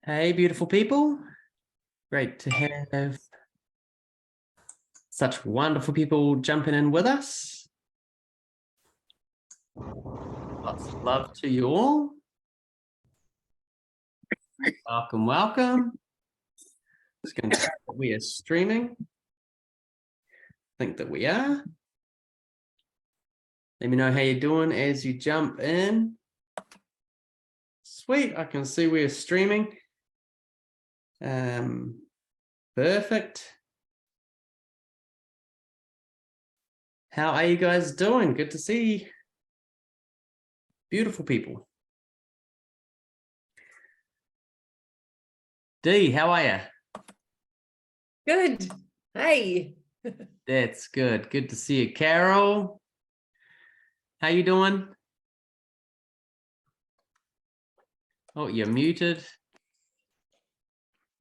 Hey, beautiful people. Great to have such wonderful people jumping in with us. Lots of love to you all. Welcome, welcome. Just going to check that we are streaming. I think that we are. Let me know how you're doing as you jump in. Sweet, I can see we are streaming. Perfect. How are you guys doing? Good to see beautiful people. Dee, how are you? Good. Hey. That's good. Good to see you. Carol, how you doing? Oh, you're muted.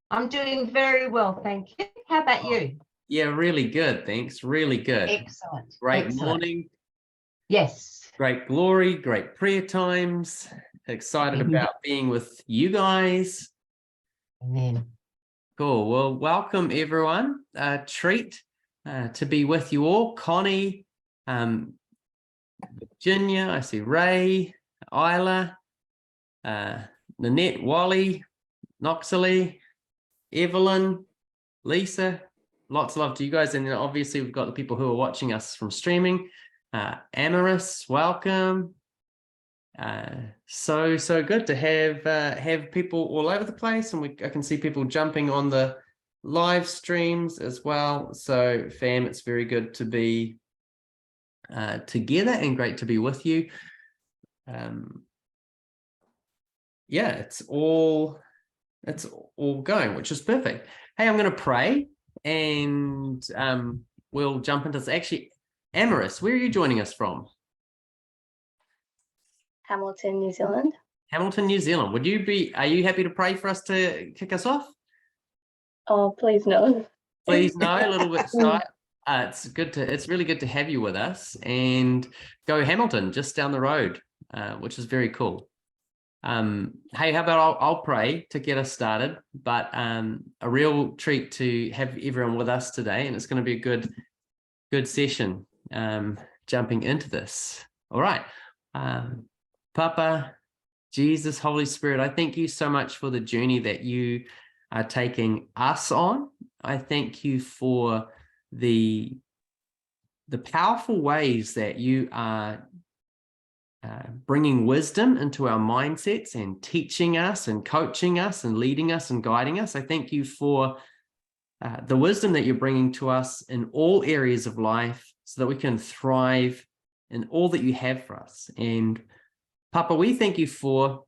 I'm doing very well, thank you. How about you? Yeah, really good. Thanks. Really good. Excellent. Great Excellent. morning. Yes. Great glory. Great prayer times. Excited about being with you guys. Amen. Cool. Well, welcome everyone. Treat to be with you all. Connie, Virginia, I see Ray, Isla, Nanette, Wally, Noxley, Evelyn, Lisa. Lots of love to you guys. And then obviously we've got the people who are watching us from streaming. Amaris, welcome. So good to have people all over the place, and I can see people jumping on the live streams as well. So fam, it's very good to be together and great to be with you. Yeah, it's all going, which is perfect. Hey, I'm going to pray and we'll jump into this. Actually, Amaris, where are you joining us from? Hamilton, New Zealand. Hamilton, New Zealand. Are you happy to pray for us to kick us off? Oh, please no. Please no, a little bit shy. It's really good to have you with us, and go Hamilton, just down the road, which is very cool. Hey, how about I'll pray to get us started, but a real treat to have everyone with us today, and it's going to be a good session jumping into this. All right. Papa, Jesus, Holy Spirit, I thank you so much for the journey that you are taking us on. I thank you for the powerful ways that you are bringing wisdom into our mindsets and teaching us and coaching us and leading us and guiding us. I thank you for the wisdom that you're bringing to us in all areas of life so that we can thrive in all that you have for us. And Papa, we thank you for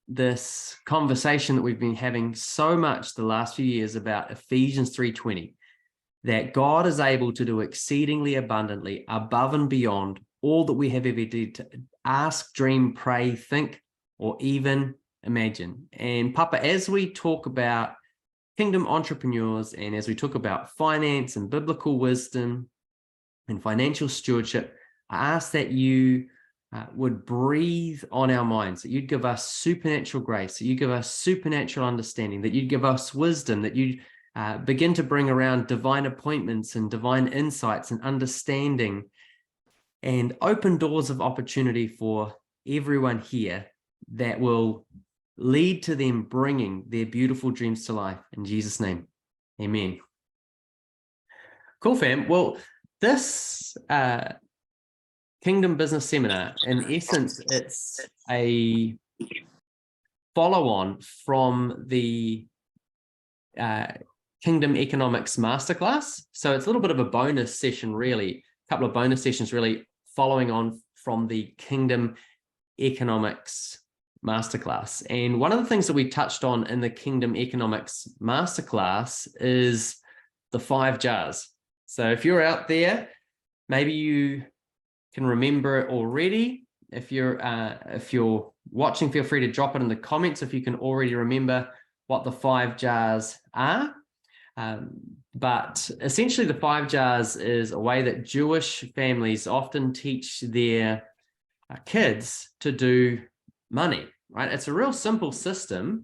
this conversation that we've been having so much the last few years about Ephesians 3:20, that God is able to do exceedingly abundantly above and beyond all that we have ever did to ask, dream, pray, think, or even imagine. And Papa, as we talk about kingdom entrepreneurs and as we talk about finance and biblical wisdom and financial stewardship, I ask that you would breathe on our minds, that you'd give us supernatural grace, that you give us supernatural understanding, that you'd give us wisdom, that you'd begin to bring around divine appointments and divine insights and understanding and open doors of opportunity for everyone here that will lead to them bringing their beautiful dreams to life. In Jesus' name, amen. Cool, fam. Well, this Kingdom Business Seminar, in essence, it's a follow-on from the Kingdom Economics Masterclass. So it's a little bit of a bonus session, really, a couple of bonus sessions, really, following on from the Kingdom Economics Masterclass. And one of the things that we touched on in the Kingdom Economics Masterclass is the 5 jars. So if you're out there, maybe you can remember it already. If you're watching, feel free to drop it in the comments if you can already remember what the 5 jars are. But essentially the 5 jars is a way that Jewish families often teach their kids to do money, right? It's a real simple system.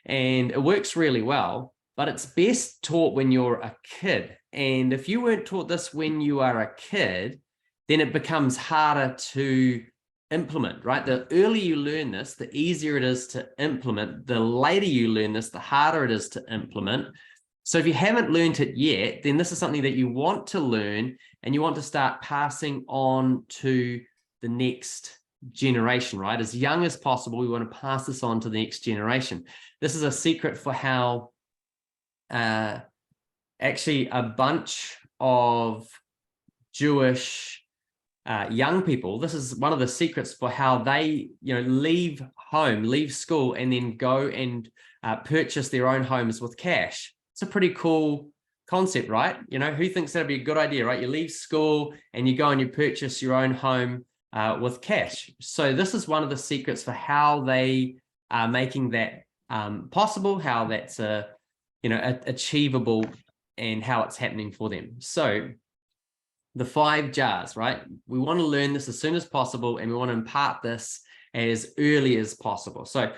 and it works really well, but it's best taught when you're a kid. And if you weren't taught this when you are a kid, then it becomes harder to implement, right? The earlier you learn this, the easier it is to implement. The later you learn this, the harder it is to implement. So if you haven't learned it yet, then this is something that you want to learn and you want to start passing on to the next generation, right? As young as possible, we want to pass this on to the next generation. This is a secret for how actually a bunch of Jewish young people, this is one of the secrets for how they, leave home, leave school, and then go and purchase their own homes with cash. It's a pretty cool concept, right? Who thinks that'd be a good idea, right? You leave school and you go and you purchase your own home with cash. So this is one of the secrets for how they are making that possible, how that's achievable, and how it's happening for them. So the 5 jars, right? We want to learn this as soon as possible, and we want to impart this as early as possible. So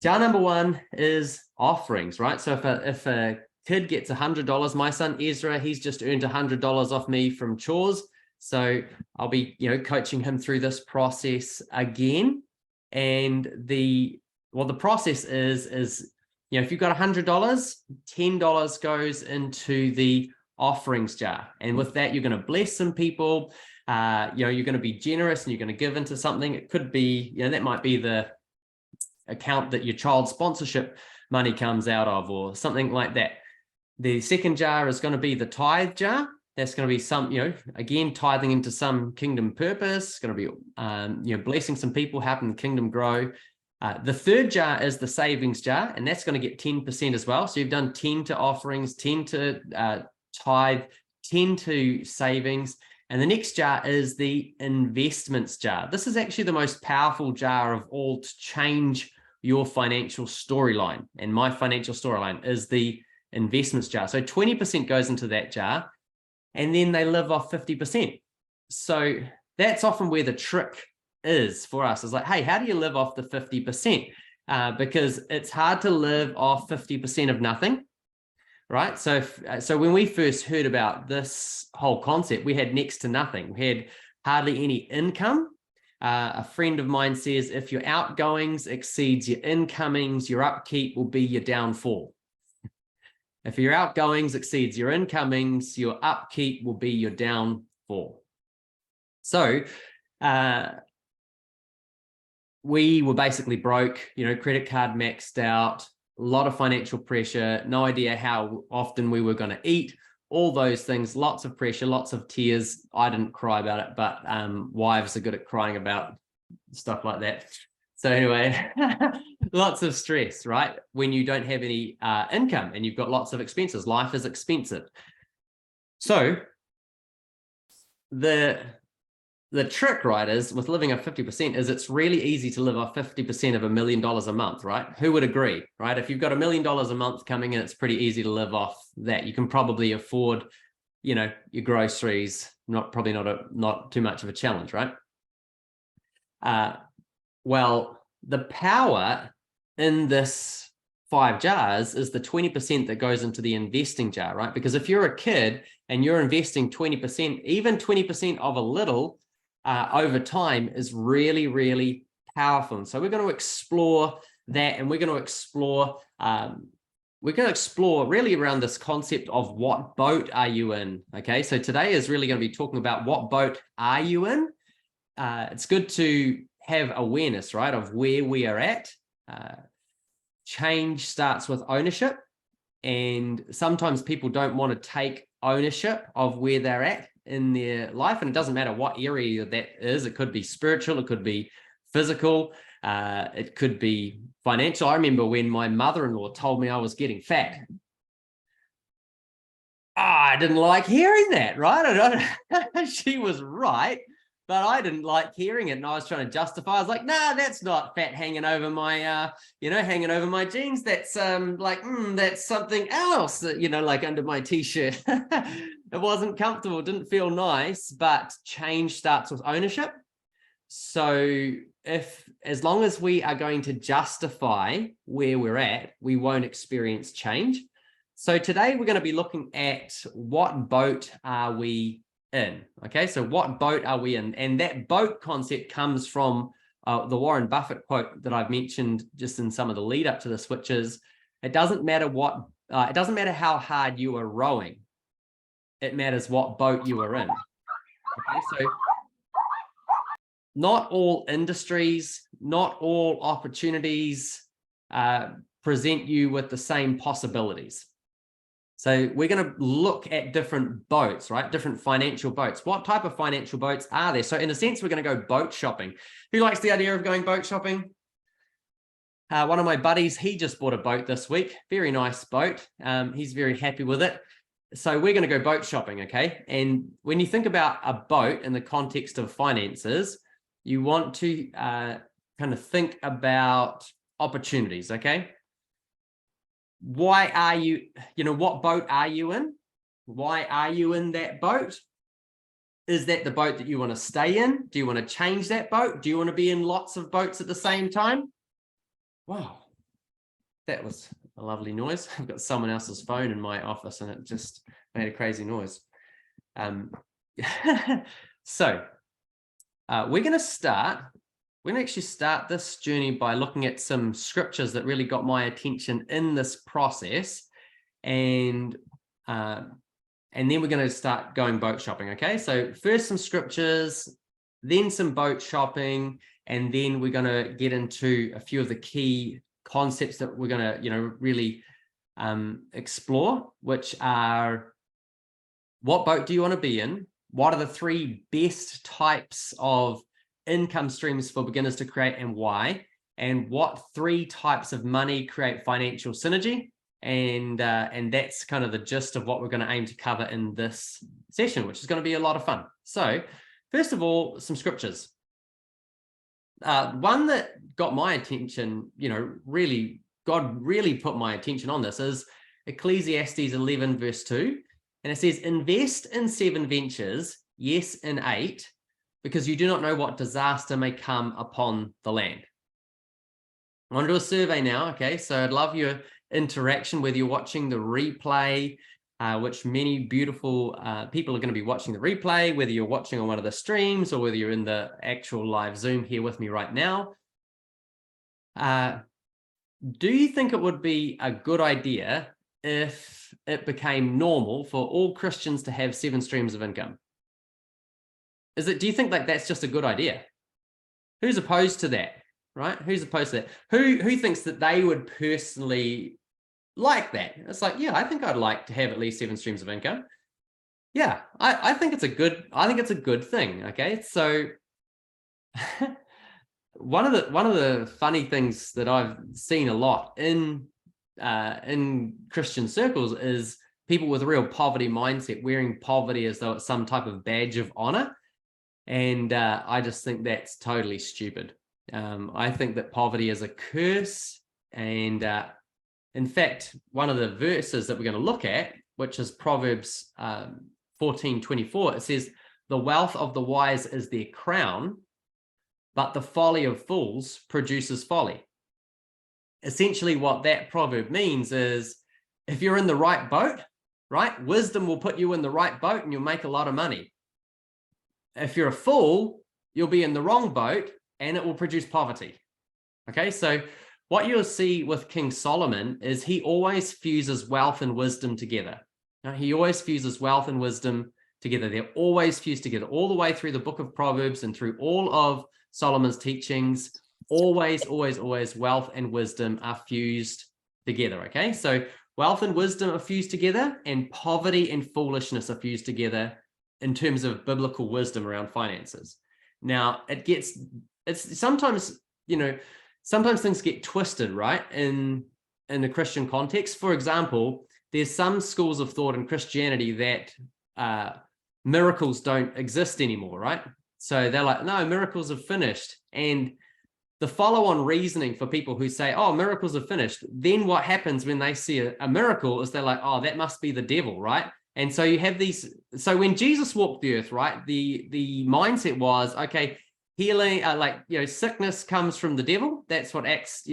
jar number 1 is offerings, right? So if a kid gets $100, my son Ezra, he's just earned $100 off me from chores. So I'll be, coaching him through this process again. And the process is, if you've got $100, $10 goes into the offerings jar. And with that, you're going to bless some people. You're going to be generous and you're going to give into something. It could be, that might be the account that your child sponsorship money comes out of, or something like that. The second jar is going to be the tithe jar. That's going to be some, again, tithing into some kingdom purpose. It's going to be, blessing some people, helping the kingdom grow. The third jar is the savings jar, and that's going to get 10% as well. So you've done 10 to offerings, 10 to tithe, 10 to savings. And the next jar is the investments jar. This is actually the most powerful jar of all to change your financial storyline. And my financial storyline is the investments jar. So 20% goes into that jar, and then they live off 50%. So that's often where the trick is for us. It's like, hey, how do you live off the 50%? Because it's hard to live off 50% of nothing, right? So when we first heard about this whole concept, we had next to nothing. We had hardly any income. A friend of mine says, if your outgoings exceeds your incomings, your upkeep will be your downfall. If your outgoings exceeds your incomings, your upkeep will be your downfall. So we were basically broke, credit card maxed out, a lot of financial pressure, no idea how often we were going to eat, all those things, lots of pressure, lots of tears. I didn't cry about it, but wives are good at crying about stuff like that. So anyway, lots of stress, right? When you don't have any income and you've got lots of expenses, life is expensive. So the trick, right, is with living off 50% is it's really easy to live off 50% of $1 million a month, right? Who would agree, right? If you've got $1 million a month coming in, it's pretty easy to live off that. You can probably afford, your groceries, not too much of a challenge, right? Well, the power in this 5 jars is the 20% that goes into the investing jar, right? Because if you're a kid and you're investing 20%, even 20% of a little over time is really, really powerful. And so we're going to explore that, and we're going to explore really around this concept of what boat are you in? Okay, so today is really going to be talking about what boat are you in? It's good to have awareness, right, of where we are at. Change starts with ownership, and sometimes people don't want to take ownership of where they're at in their life, and it doesn't matter what area that is. It could be spiritual, it could be physical, it could be financial. I remember when my mother-in-law told me I was getting fat. I didn't like hearing that, right? She was right, but I didn't like hearing it, and I was trying to justify. I was like, nah, that's not fat hanging over my, hanging over my jeans. That's that's something else that, like under my t-shirt. It wasn't comfortable, didn't feel nice, but change starts with ownership. So as long as we are going to justify where we're at, we won't experience change. So today we're going to be looking at what boat are we in? Okay, so what boat are we in? And that boat concept comes from the Warren Buffett quote that I've mentioned just in some of the lead up to this, which is, it doesn't matter how hard you are rowing. It matters what boat you are in. Okay, so not all industries, not all opportunities present you with the same possibilities. So we're going to look at different boats, right? Different financial boats. What type of financial boats are there? So in a sense, we're going to go boat shopping. Who likes the idea of going boat shopping? One of my buddies, he just bought a boat this week. Very nice boat. He's very happy with it. So we're going to go boat shopping, okay? And when you think about a boat in the context of finances, you want to kind of think about opportunities, okay? Why are you, what boat are you in? Why are you in that boat? Is that the boat that you want to stay in? Do you want to change that boat? Do you want to be in lots of boats at the same time? Wow, that was a lovely noise. I've got someone else's phone in my office and it just made a crazy noise. So we're going to actually start this journey by looking at some scriptures that really got my attention in this process. And then we're going to start going boat shopping. Okay, so first some scriptures, then some boat shopping, and then we're going to get into a few of the key concepts that we're going to, really explore, which are, what boat do you want to be in? What are the 3 best types of income streams for beginners to create and why? And what 3 types of money create financial synergy? And that's kind of the gist of what we're going to aim to cover in this session, which is going to be a lot of fun. So first of all, some scriptures. One that got my attention, God really put my attention on this, is Ecclesiastes 11 verse 2. And it says, invest in 7 ventures, yes, in 8, because you do not know what disaster may come upon the land. I want to do a survey now, okay? So I'd love your interaction, whether you're watching the replay, which many beautiful people are going to be watching the replay, whether you're watching on one of the streams or whether you're in the actual live Zoom here with me right now. Do you think it would be a good idea if it became normal for all Christians to have 7 streams of income? Do you think that's just a good idea? Who's opposed to that, right? Who's opposed to that? Who thinks that they would personally like that? It's like, yeah, I think I'd like to have at least 7 streams of income. Yeah, I think it's a good thing. Okay, so one of the funny things that I've seen a lot in Christian circles is people with a real poverty mindset, wearing poverty as though it's some type of badge of honor. And I just think that's totally stupid. I think that poverty is a curse. And in fact, one of the verses that we're going to look at, which is Proverbs 14:24, it says, the wealth of the wise is their crown, but the folly of fools produces folly. Essentially, what that proverb means is, if you're in the right boat, right, wisdom will put you in the right boat and you'll make a lot of money. If you're a fool, you'll be in the wrong boat and it will produce poverty. Okay, so what you'll see with King Solomon is he always fuses wealth and wisdom together. Now, he always fuses wealth and wisdom together. They're always fused together all the way through the book of Proverbs and through all of Solomon's teachings. Always, always, always wealth and wisdom are fused together. Okay, so wealth and wisdom are fused together and poverty and foolishness are fused together in terms of biblical wisdom around finances. Now, it's sometimes, sometimes things get twisted, right? In the Christian context. For example, there's some schools of thought in Christianity that miracles don't exist anymore, right? So they're like, no, miracles are finished. And the follow-on reasoning for people who say, oh, miracles are finished, then what happens when they see a miracle is they're like, oh, that must be the devil, right? And so you have these, so when Jesus walked the earth, right, the mindset was, okay, healing, sickness comes from the devil. That's what Acts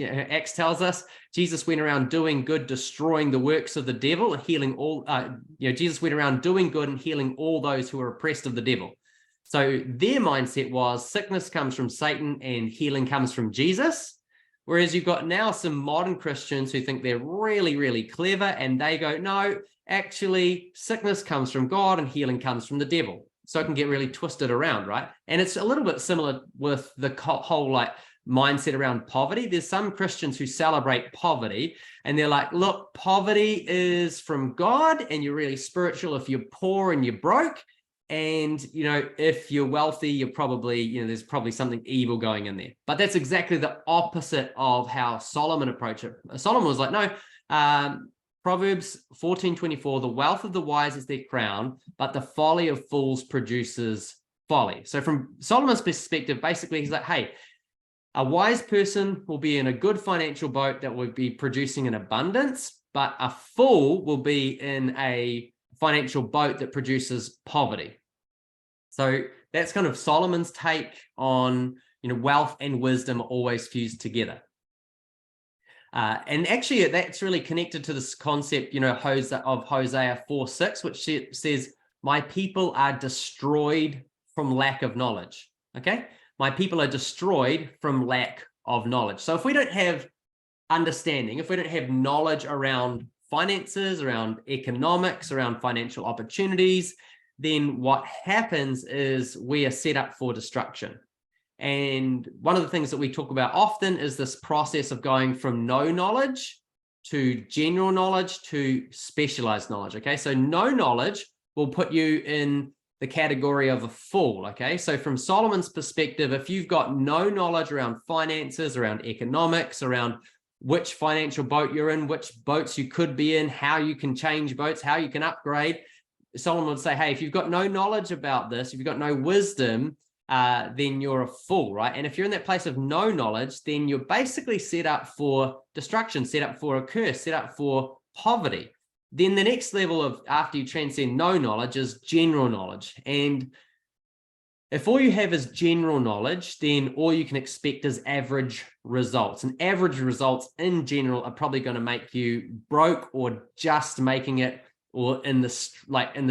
tells us. Jesus went around doing good, destroying the works of the devil, and healing all. Jesus went around doing good and healing all those who were oppressed of the devil. So their mindset was sickness comes from Satan and healing comes from Jesus. Whereas you've got now some modern Christians who think they're really, really clever, and they go, no, actually, sickness comes from God and healing comes from the devil. So it can get really twisted around, right? And it's a little bit similar with the whole mindset around poverty. There's some Christians who celebrate poverty, and they're like, look, poverty is from God, and you're really spiritual if you're poor and you're broke. And, if you're wealthy, you're probably, there's probably something evil going in there. But that's exactly the opposite of how Solomon approached it. Solomon was like, no, Proverbs 14:24, the wealth of the wise is their crown, but the folly of fools produces folly. So from Solomon's perspective, basically, he's like, hey, a wise person will be in a good financial boat that will be producing an abundance, but a fool will be in a financial boat that produces poverty. So that's kind of Solomon's take on, wealth and wisdom are always fused together. And actually, that's really connected to this concept, of Hosea 4:6, which says, my people are destroyed from lack of knowledge. Okay? My people are destroyed from lack of knowledge. So if we don't have understanding, if we don't have knowledge around finances, around economics, around financial opportunities, then what happens is we are set up for destruction. And one of the things that we talk about often is this process of going from no knowledge to general knowledge to specialized knowledge. Okay, so no knowledge will put you in the category of a fool. Okay, so from Solomon's perspective, if you've got no knowledge around finances, around economics, around which financial boat you're in, which boats you could be in, how you can change boats, how you can upgrade, Solomon would say, hey, if you've got no knowledge about this, if you've got no wisdom, then you're a fool, right? And if you're in that place of no knowledge, then you're basically set up for destruction, set up for a curse, set up for poverty. Then the next level of after you transcend no knowledge is general knowledge. And if all you have is general knowledge, then all you can expect is average results. And average results in general are probably going to make you broke or just making it, or in the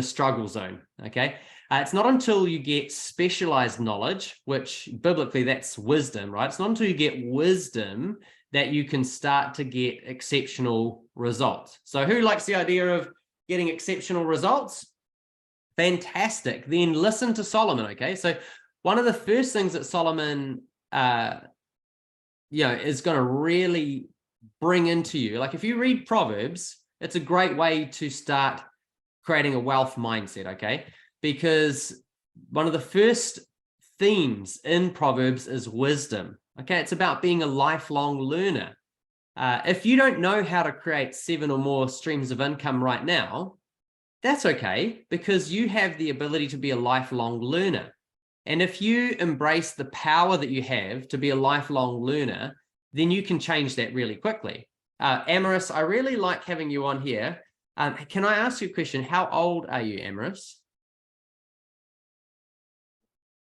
struggle zone. Okay. It's not until you get specialized knowledge, which biblically that's wisdom, right? It's not until you get wisdom that you can start to get exceptional results. So who likes the idea of getting exceptional results? Fantastic. Then listen to Solomon. Okay. So one of the first things that Solomon, is going to really bring into you, like if you read Proverbs, it's a great way to start creating a wealth mindset, okay? Because one of the first themes in Proverbs is wisdom, okay? It's about being a lifelong learner. If you don't know how to create 7 or more streams of income right now, that's okay, because you have the ability to be a lifelong learner. And if you embrace the power that you have to be a lifelong learner, then you can change that really quickly. Amaris, I really like having you on here. Can I ask you a question? How old are you, Amaris?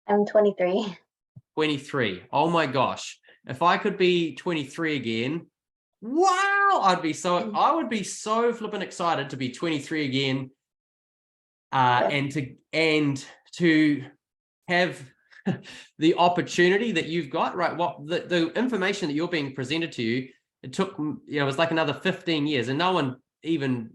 I'm 23. 23. Oh my gosh. If I could be 23 again, wow, I would be so flippin' excited to be 23 again. And to have the opportunity that you've got, right? What the information that you're being presented to you, it took, it was like another 15 years, and no one even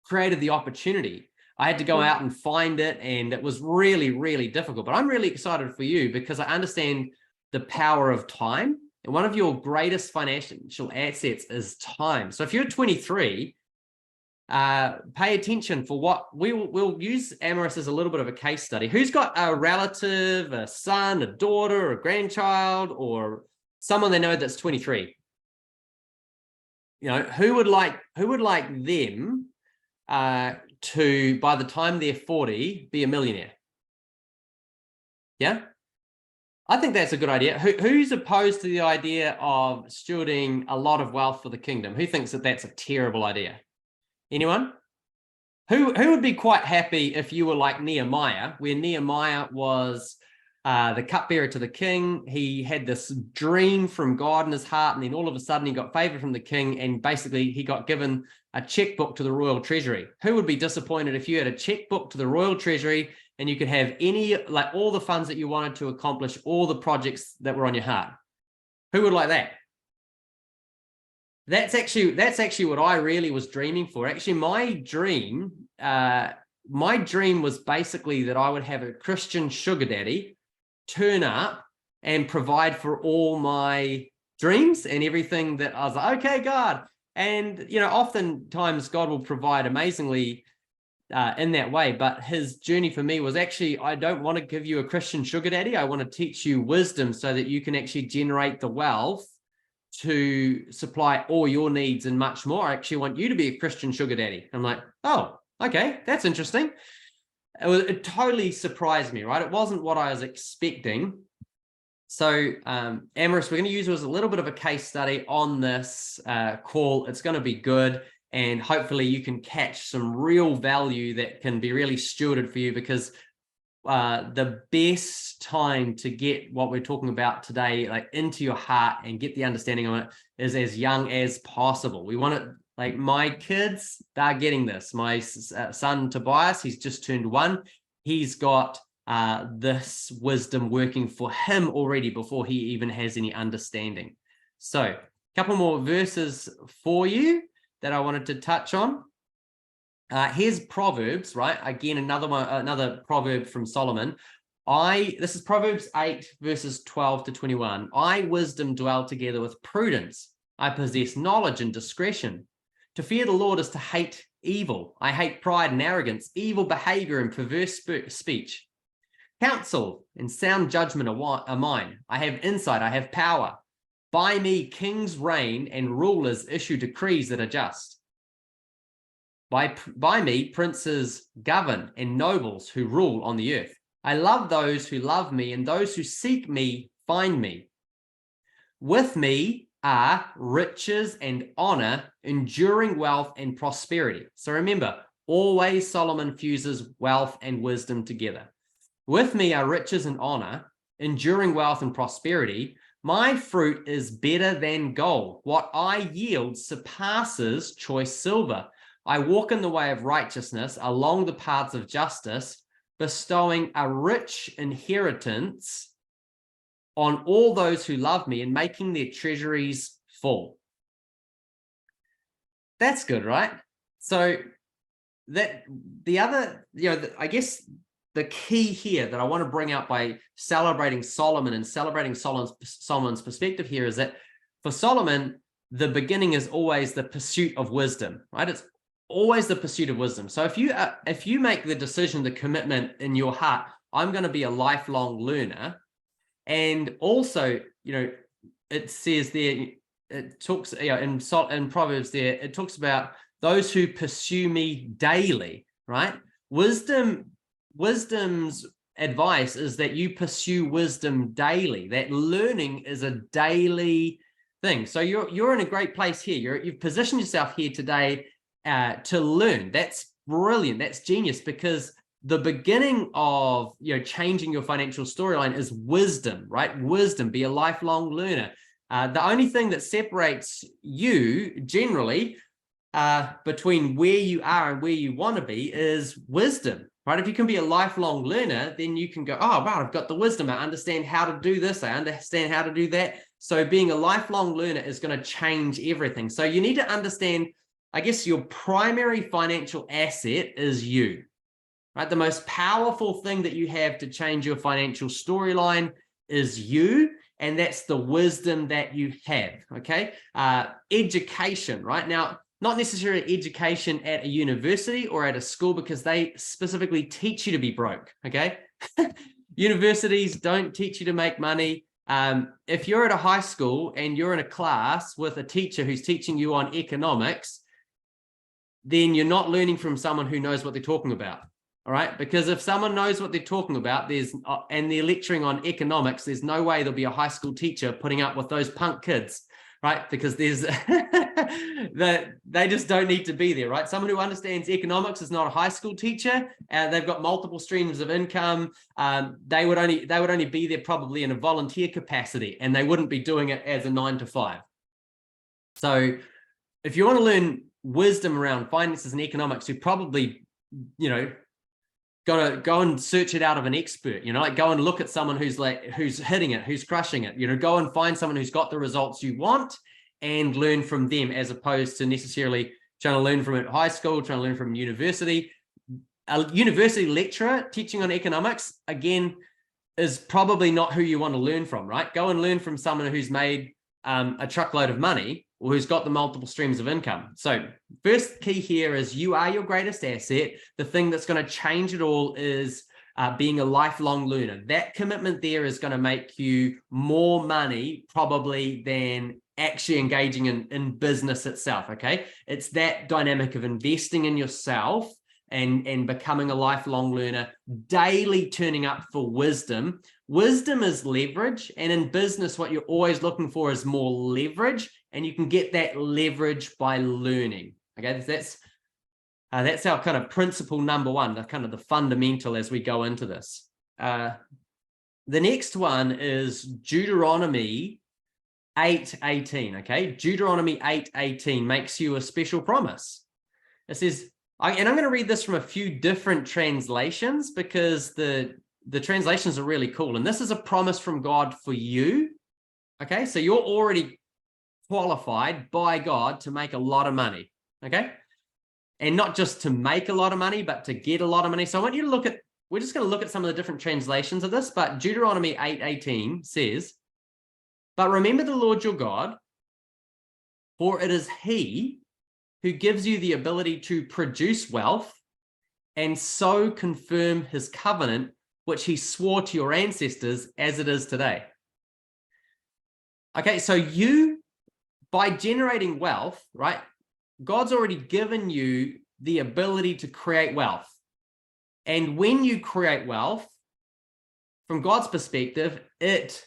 created the opportunity. I had to go out and find it, and it was really, really difficult. But I'm really excited for you because I understand the power of time. And one of your greatest financial assets is time. So if you're 23, pay attention for what we'll use Amaris as a little bit of a case study. Who's got a relative, a son, a daughter, a grandchild, or someone they know that's 23? Who would like them to, by the time they're 40, be a millionaire? Yeah, I think that's a good idea. Who's opposed to the idea of stewarding a lot of wealth for the kingdom? Who thinks that that's a terrible idea? Anyone? Who would be quite happy if you were like Nehemiah, where Nehemiah was the cupbearer to the king. He had this dream from God in his heart, and then all of a sudden he got favor from the king, and basically he got given a checkbook to the royal treasury. Who would be disappointed if you had a checkbook to the royal treasury and you could have like all the funds that you wanted to accomplish, all the projects that were on your heart? Who would like that? That's actually what I really was dreaming for. Actually, my dream was basically that I would have a Christian sugar daddy turn up and provide for all my dreams and everything that I was like, okay, God. And, oftentimes God will provide amazingly in that way. But his journey for me was actually, I don't want to give you a Christian sugar daddy. I want to teach you wisdom so that you can actually generate the wealth to supply all your needs and much more. I actually want you to be a Christian sugar daddy. I'm like, oh, okay, that's interesting. It totally surprised me, right? It wasn't what I was expecting. So Amaris, we're going to use it as a little bit of a case study on this call. It's going to be good. And hopefully you can catch some real value that can be really stewarded for you, because the best time to get what we're talking about today, like into your heart and get the understanding of it, is as young as possible. We want it, like my kids, they're getting this. My son Tobias, he's just turned 1. He's got this wisdom working for him already before he even has any understanding. So a couple more verses for you that I wanted to touch on. Here's Proverbs, right? Again, another proverb from Solomon. This is Proverbs 8, verses 12 to 21. I, wisdom, dwell together with prudence. I possess knowledge and discretion. To fear the Lord is to hate evil. I hate pride and arrogance, evil behavior and perverse speech. Counsel and sound judgment are mine. I have insight, I have power. By me, kings reign and rulers issue decrees that are just. By me, princes govern and nobles who rule on the earth. I love those who love me, and those who seek me find me. With me are riches and honor, enduring wealth and prosperity. So remember, always Solomon fuses wealth and wisdom together. With me are riches and honor, enduring wealth and prosperity. My fruit is better than gold. What I yield surpasses choice silver. I walk in the way of righteousness along the paths of justice, bestowing a rich inheritance on all those who love me and making their treasuries full. That's good, right? So that the other, I guess the key here that I want to bring out by celebrating Solomon and celebrating Solomon's perspective here is that for Solomon, the beginning is always the pursuit of wisdom, right? It's always the pursuit of wisdom. So if you make the decision, the commitment in your heart, I'm going to be a lifelong learner. And also, it says there, it talks, in Proverbs there, it talks about those who pursue me daily, right? Wisdom's advice is that you pursue wisdom daily. That learning is a daily thing. So you're in a great place here. You've positioned yourself here today to learn. That's brilliant. That's genius, because the beginning of changing your financial storyline is wisdom, right? Wisdom. Be a lifelong learner. The only thing that separates you generally between where you are and where you want to be is wisdom, right? If you can be a lifelong learner, then you can go, oh, wow, I've got the wisdom. I understand how to do this. I understand how to do that. So being a lifelong learner is going to change everything. So you need to understand, I guess, your primary financial asset is you, right? The most powerful thing that you have to change your financial storyline is you, and that's the wisdom that you have, okay? Education, right? Now, not necessarily education at a university or at a school, because they specifically teach you to be broke, okay? Universities don't teach you to make money. If you're at a high school and you're in a class with a teacher who's teaching you on economics, then you're not learning from someone who knows what they're talking about, all right? Because if someone knows what they're talking about, and they're lecturing on economics, there's no way there'll be a high school teacher putting up with those punk kids. right? Because there's they just don't need to be there, right? Someone who understands economics is not a high school teacher. They've got multiple streams of income. They would only be there probably in a volunteer capacity, and they wouldn't be doing it as a 9 to 5. So if you want to learn wisdom around finances and economics, you probably, got to go and search it out of an expert, like go and look at someone who's hitting it, who's crushing it, go and find someone who's got the results you want and learn from them, as opposed to necessarily trying to learn from at high school, trying to learn from university. A university lecturer teaching on economics, again, is probably not who you want to learn from, right? Go and learn from someone who's made a truckload of money, or who's got the multiple streams of income. So first key here is you are your greatest asset. The thing that's going to change it all is being a lifelong learner. That commitment there is going to make you more money probably than actually engaging in business itself, okay? It's that dynamic of investing in yourself and becoming a lifelong learner, daily turning up for wisdom. Wisdom is leverage, and in business, what you're always looking for is more leverage, and you can get that leverage by learning. Okay, that's our kind of principle number one, the kind of the fundamental as we go into this. The next one is Deuteronomy 8:18. Okay, Deuteronomy 8:18 makes you a special promise. It says, and I'm going to read this from a few different translations because the translations are really cool. And this is a promise from God for you. Okay, so you're already qualified by God to make a lot of money. Okay, and not just to make a lot of money, but to get a lot of money. So I want you to look at, we're just going to look at some of the different translations of this, but Deuteronomy 8:18 says, "But remember the Lord your God, for it is He who gives you the ability to produce wealth and so confirm His covenant, which He swore to your ancestors as it is today." Okay, so you, by generating wealth, right, God's already given you the ability to create wealth. And when you create wealth, from God's perspective, it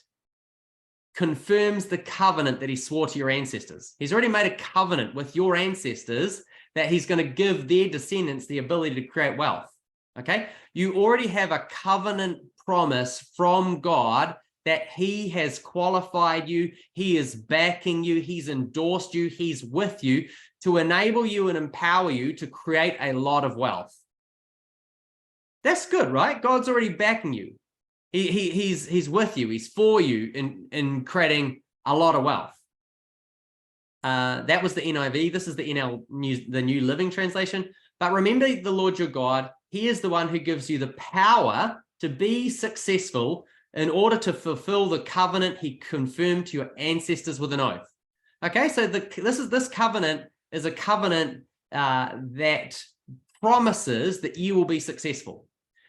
confirms the covenant that He swore to your ancestors. He's already made a covenant with your ancestors that He's going to give their descendants the ability to create wealth. Okay, you already have a covenant promise from God that He has qualified you, He is backing you, He's endorsed you, He's with you to enable you and empower you to create a lot of wealth. That's good, right? God's already backing you. He's with you, He's for you in creating a lot of wealth. That was the NIV. This is the New Living Translation. But remember the Lord your God, He is the one who gives you the power to be successful in order to fulfill the covenant He confirmed to your ancestors with an oath. Okay, so this covenant is a covenant that promises that you will be successful.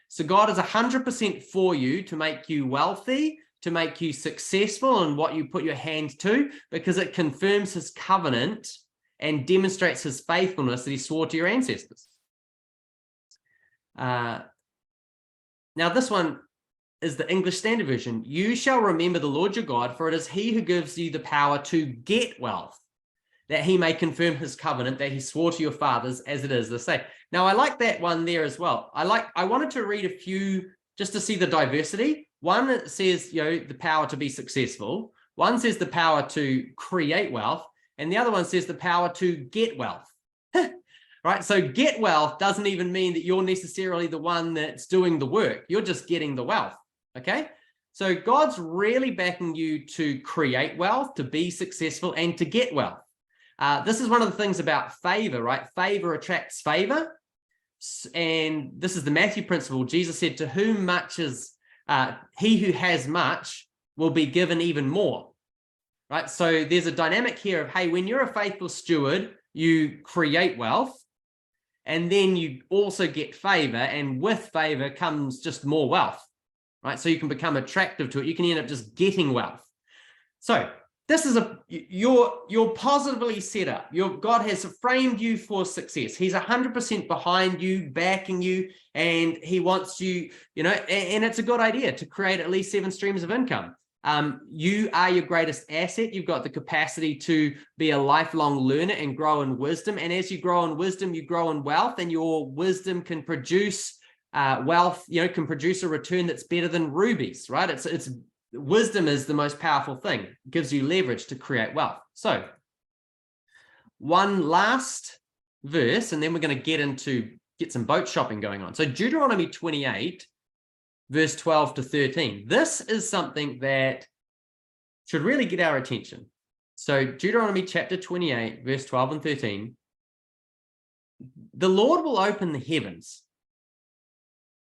So God is 100% for you to make you wealthy, to make you successful in what you put your hand to, because it confirms His covenant and demonstrates His faithfulness that He swore to your ancestors. Now this one is the English Standard Version. "You shall remember the Lord your God, for it is He who gives you the power to get wealth, that He may confirm His covenant that He swore to your fathers as it is this day." Now, I like that one there as well. I wanted to read a few just to see the diversity. One says, the power to be successful. One says the power to create wealth. And the other one says the power to get wealth. Right? So get wealth doesn't even mean that you're necessarily the one that's doing the work. You're just getting the wealth. Okay? So God's really backing you to create wealth, to be successful, and to get wealth. This is one of the things about favor, right? Favor attracts favor. And this is the Matthew principle. Jesus said, "To whom much is, he who has much will be given even more." Right? So there's a dynamic here of, hey, when you're a faithful steward, you create wealth, and then you also get favor, and with favor comes just more wealth. Right? So you can become attractive to it. You can end up just getting wealth. So this is you're positively set up. God has framed you for success. He's 100% behind you, backing you, and He wants you, and it's a good idea to create at least 7 streams of income. You are your greatest asset. You've got the capacity to be a lifelong learner and grow in wisdom. And as you grow in wisdom, you grow in wealth, and your wisdom can produce wealth, can produce a return that's better than rubies, right? It's wisdom is the most powerful thing. It gives you leverage to create wealth. So one last verse, and then we're going to get some boat shopping going on. So Deuteronomy 28, verse 12 to 13. This is something that should really get our attention. So Deuteronomy chapter 28, verse 12 and 13. The Lord will open the heavens,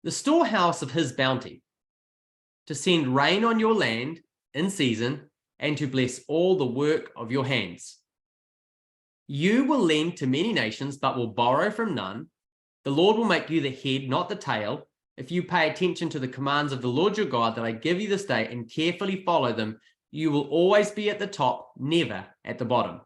the storehouse of his bounty, to send rain on your land in season and to bless all the work of your hands. You will lend to many nations, but will borrow from none. The Lord will make you the head, not the tail. If you pay attention to the commands of the Lord your God that I give you this day and carefully follow them, you will always be at the top, never at the bottom.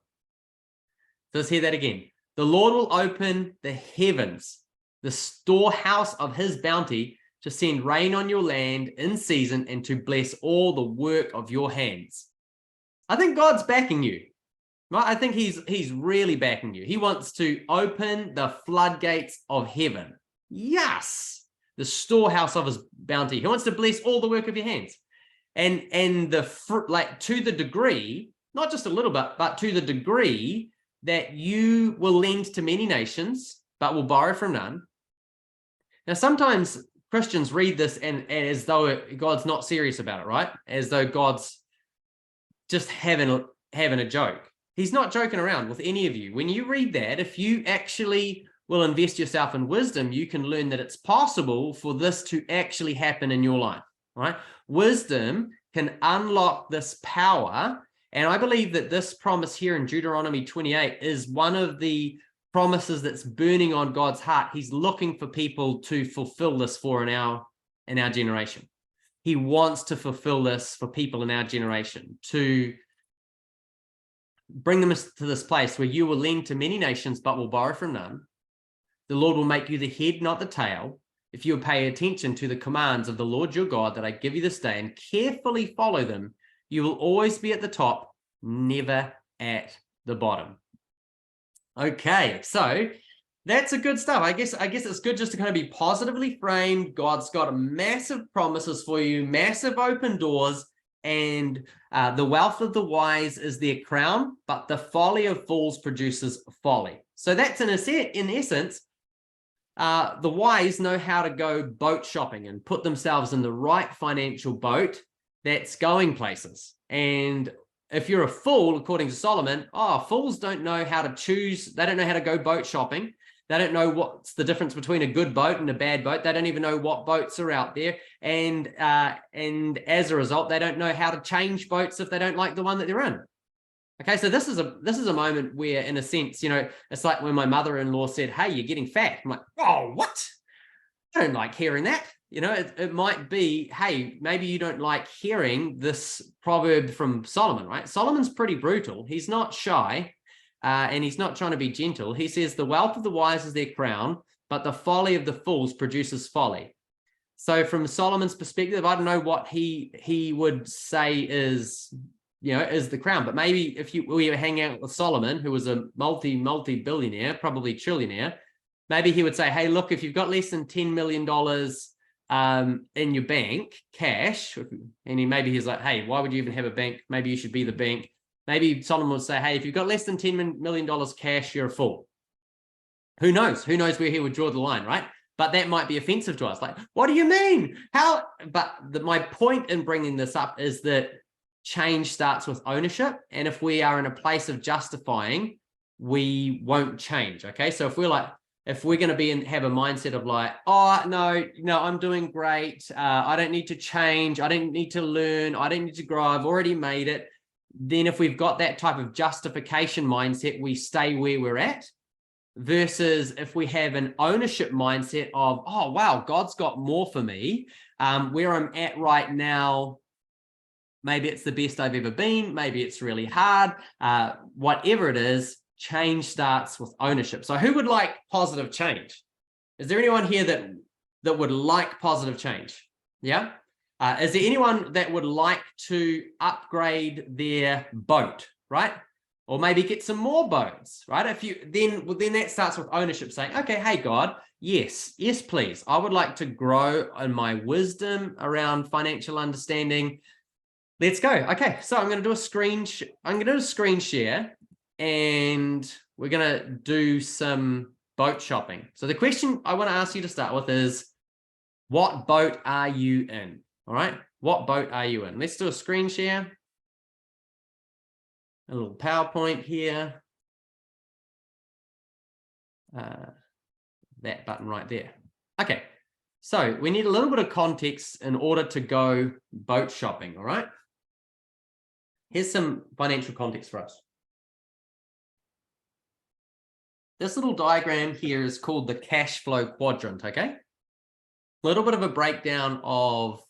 So let's hear that again. The Lord will open the heavens, the storehouse of his bounty, to send rain on your land in season and to bless all the work of your hands. I think God's backing you. Right? I think he's really backing you. He wants to open the floodgates of heaven. Yes, the storehouse of his bounty. He wants to bless all the work of your hands. And the fruit, like to the degree, not just a little bit, but to the degree that you will lend to many nations, but will borrow from none. Now, sometimes Christians read this and as though God's not serious about it, right? As though God's just having a joke. He's not joking around with any of you. When you read that, if you actually will invest yourself in wisdom, you can learn that it's possible for this to actually happen in your life, right? Wisdom can unlock this power. And I believe that this promise here in Deuteronomy 28 is one of the promises that's burning on God's heart. He's looking for people to fulfill this in our generation. He wants to fulfill this for people in our generation, to bring them to this place where you will lend to many nations, but will borrow from none. The Lord will make you the head, not the tail. If you pay attention to the commands of the Lord your God that I give you this day and carefully follow them, you will always be at the top, never at the bottom. Okay, so that's a good stuff. I guess it's good just to kind of be positively framed. God's got massive promises for you, massive open doors, and the wealth of the wise is their crown, but the folly of fools produces folly. So that's in essence, the wise know how to go boat shopping and put themselves in the right financial boat that's going places. And if you're a fool, according to Solomon, fools don't know how to choose. They don't know how to go boat shopping. They don't know what's the difference between a good boat and a bad boat. They don't even know what boats are out there. And as a result, they don't know how to change boats if they don't like the one that they're in. Okay, so this is a moment where, in a sense, it's like when my mother-in-law said, "Hey, you're getting fat." I'm like, "Oh, what? I don't like hearing that." It might be, hey, maybe you don't like hearing this proverb from Solomon, right? Solomon's pretty brutal. He's not shy. And he's not trying to be gentle. He says, the wealth of the wise is their crown, but the folly of the fools produces folly. So from Solomon's perspective, I don't know what he would say is the crown. But maybe if we were hanging out with Solomon, who was a multi-billionaire, probably trillionaire, maybe he would say, hey, look, if you've got less than $10 million in your bank, cash, and maybe he's like, hey, why would you even have a bank? Maybe you should be the bank. Maybe Solomon would say, hey, if you've got less than $10 million cash, you're a fool. Who knows? Who knows where he would draw the line, right? But that might be offensive to us. Like, what do you mean? How? But my point in bringing this up is that change starts with ownership. And if we are in a place of justifying, we won't change, okay? So if we're going to have a mindset of like, oh, no, I'm doing great. I don't need to change. I don't need to learn. I don't need to grow. I've already made it. Then if we've got that type of justification mindset, we stay where we're at, versus if we have an ownership mindset of, oh, wow, God's got more for me. Where I'm at right now, maybe it's the best I've ever been. Maybe it's really hard. Whatever it is, change starts with ownership. So who would like positive change? Is there anyone here that would like positive change? Yeah? Is there anyone that would like to upgrade their boat, right? Or maybe get some more boats, right? If you then that starts with ownership, saying, okay, hey God, yes, please. I would like to grow in my wisdom around financial understanding. Let's go. Okay, so I'm going to do a screen share, and we're going to do some boat shopping. So the question I want to ask you to start with is, what boat are you in? All right, what boat are you in? Let's do a screen share. A little PowerPoint here. That button right there. Okay, so we need a little bit of context in order to go boat shopping, all right? Here's some financial context for us. This little diagram here is called the cash flow quadrant, okay? A little bit of a breakdown of,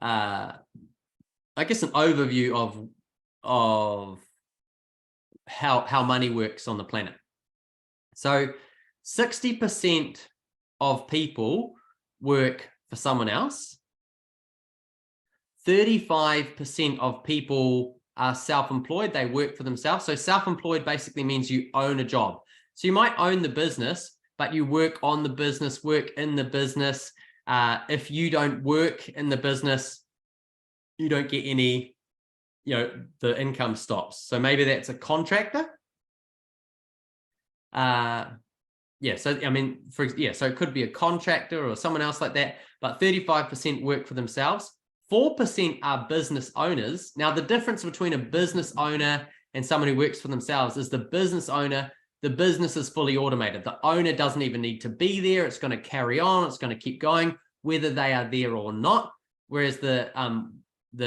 I guess, an overview of how money works on the planet. So 60% of people work for someone else. 35% of people are self-employed. They work for themselves. So self-employed basically means you own a job. So you might own the business, but you work on the business, work in the business. If you don't work in the business, you don't get any, the income stops. So maybe that's a contractor. So it could be a contractor or someone else like that, but 35% work for themselves. 4% are business owners. Now, the difference between a business owner and someone who works for themselves is the business owner, the business is fully automated. The owner doesn't even need to be there. It's going to carry on. It's going to keep going, whether they are there or not. Whereas the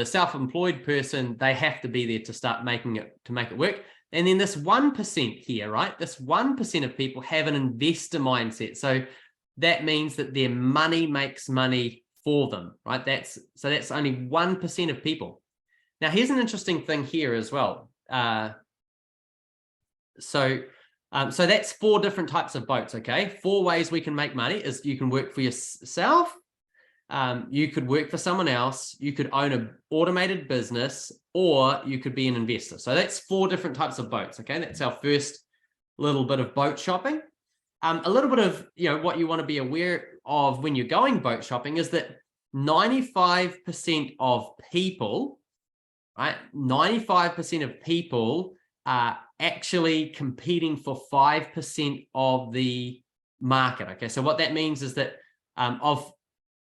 self-employed person, they have to be there to make it work. And then this 1% here, right? This 1% of people have an investor mindset. So that means that their money makes money for them, right? That's only 1% of people. Now, here's an interesting thing here as well. So that's 4 different types of boats, okay? 4 ways we can make money is you can work for yourself, you could work for someone else, you could own an automated business, or you could be an investor. So that's 4 different types of boats, okay? That's our first little bit of boat shopping. A little bit of, what you want to be aware of when you're going boat shopping is that 95% of people, right? 95% of people are actually competing for 5% of the market, okay? So what that means is that of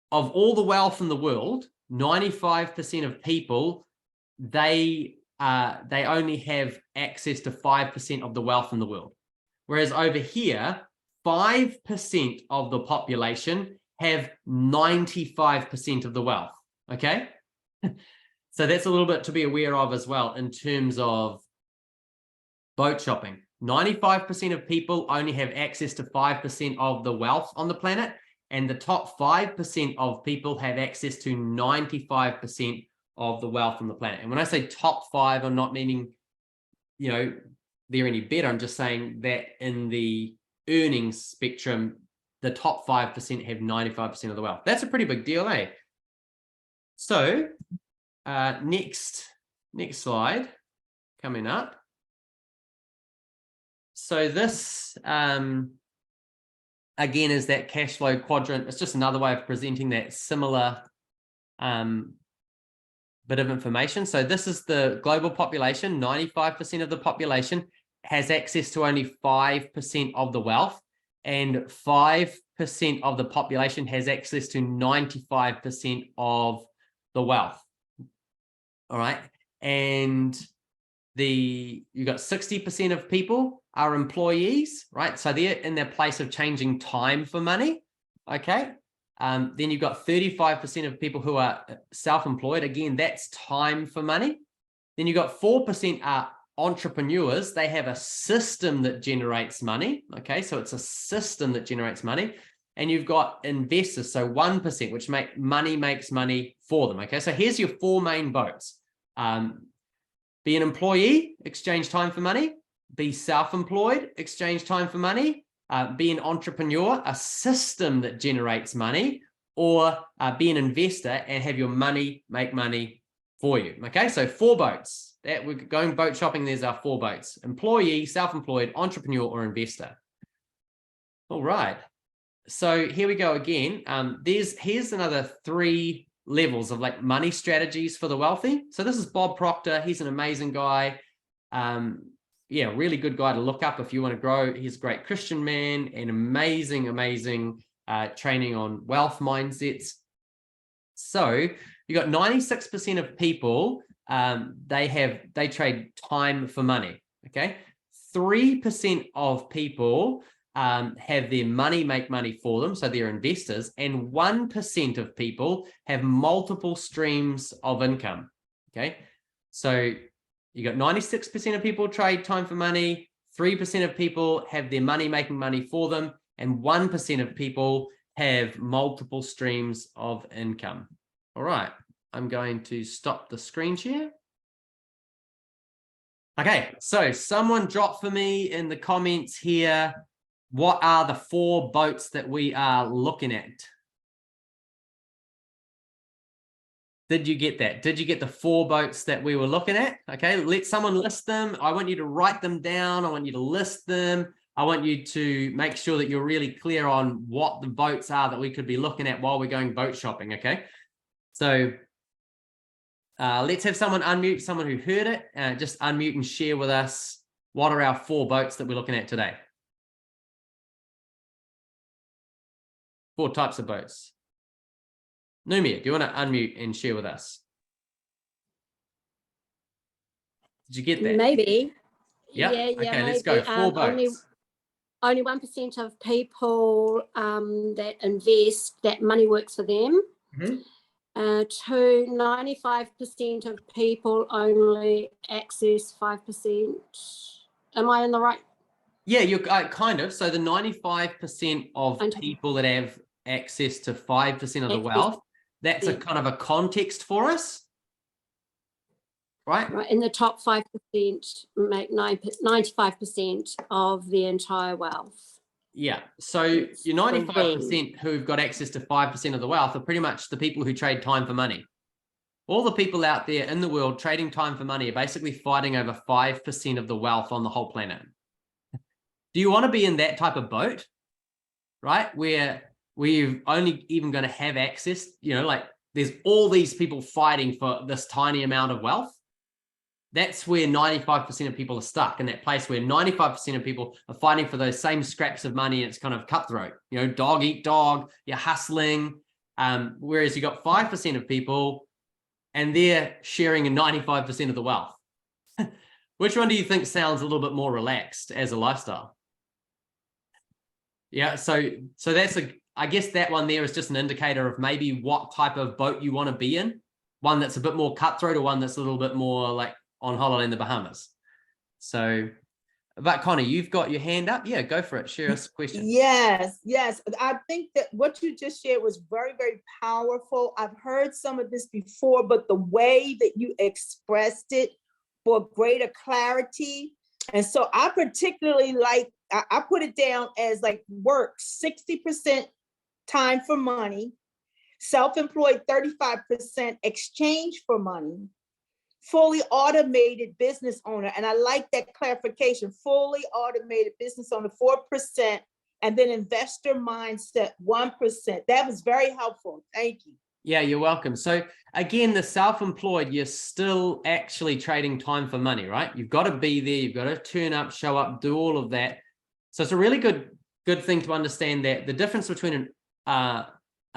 all the wealth in the world, 95% of people, they only have access to 5% of the wealth in the world. Whereas over here, 5% of the population have 95% of the wealth, okay? So that's a little bit to be aware of as well in terms of boat shopping. 95% of people only have access to 5% of the wealth on the planet, and the top 5% of people have access to 95% of the wealth on the planet. And when I say top 5, I'm not meaning, they're any better. I'm just saying that in the earnings spectrum, the top 5% have 95% of the wealth. That's a pretty big deal, eh? So next slide coming up. So this again is that cash flow quadrant. It's just another way of presenting that similar bit of information. So this is the global population. 95% of the population has access to only 5% of the wealth, and 5% of the population has access to 95% of the wealth. All right. And you got 60% of people are employees, right? So they're in their place of changing time for money. Okay. Then you've got 35% of people who are self-employed. Again, that's time for money. Then you've got 4% are entrepreneurs. They have a system that generates money. Okay, so it's a system that generates money. And you've got investors, so 1%, which money makes money for them. Okay, so here's your 4 main boats. Be an employee, exchange time for money. Be self-employed, exchange time for money. Be an entrepreneur, a system that generates money. or be an investor and have your money make money for you. Okay, so 4 boats. That we're going boat shopping. There's our 4 boats: employee, self-employed, entrepreneur, or investor. All right. So here we go again. Here's another 3 levels of like money strategies for the wealthy. So this is Bob Proctor. He's an amazing guy. Yeah, really good guy to look up if you want to grow. He's a great Christian man and amazing training on wealth mindsets. So you got 96% of people, they trade time for money. Okay, 3% of people have their money make money for them, so they're investors, and 1% of people have multiple streams of income. Okay, so you got 96% of people trade time for money, 3% of people have their money making money for them, and 1% of people have multiple streams of income. All right, I'm going to stop the screen share. Okay, so someone drop for me in the comments here, what are the 4 boats that we are looking at? Did you get that? Did you get the 4 boats that we were looking at? Okay, let someone list them. I want you to write them down. I want you to list them. I want you to make sure that you're really clear on what the boats are that we could be looking at while we're going boat shopping, okay? So let's have someone unmute, someone who heard it. Just unmute and share with us what are our 4 boats that we're looking at today. 4 types of boats. Numia, do you want to unmute and share with us? Did you get that? Maybe. Yep. Yeah. Okay, maybe. let's go. 4 boats. Only 1% of people that invest, that money works for them. Mm-hmm. 95% of people only access 5%. Am I in the right? Yeah, you're kind of. So the 95% of people that have access to 5% of the wealth, that's a kind of a context for us, right? Right. In the top 5% make 95% of the entire wealth. Yeah. So your 95% who've got access to 5% of the wealth are pretty much the people who trade time for money. All the people out there in the world trading time for money are basically fighting over 5% of the wealth on the whole planet. Do you want to be in that type of boat, right? Where we're only even going to have access, like there's all these people fighting for this tiny amount of wealth. That's where 95% of people are stuck, in that place where 95% of people are fighting for those same scraps of money, and it's kind of cutthroat, dog eat dog, you're hustling. Whereas you got 5% of people and they're sharing in 95% of the wealth. Which one do you think sounds a little bit more relaxed as a lifestyle? Yeah, so that's I guess that one there is just an indicator of maybe what type of boat you want to be in. One that's a bit more cutthroat, or one that's a little bit more like on holiday in the Bahamas. So, but Connie, you've got your hand up. Yeah, go for it. Share us a question. Yes. I think that what you just shared was very, very powerful. I've heard some of this before, but the way that you expressed it for greater clarity. And so I particularly I put it down as like work 60% time for money, self-employed 35% exchange for money, fully automated business owner. And I like that clarification, fully automated business owner 4%, and then investor mindset 1%. That was very helpful. Thank you. Yeah, you're welcome. So again, the self-employed, you're still actually trading time for money, right? You've got to be there. You've got to turn up, show up, do all of that. So it's a really good thing to understand that the difference between a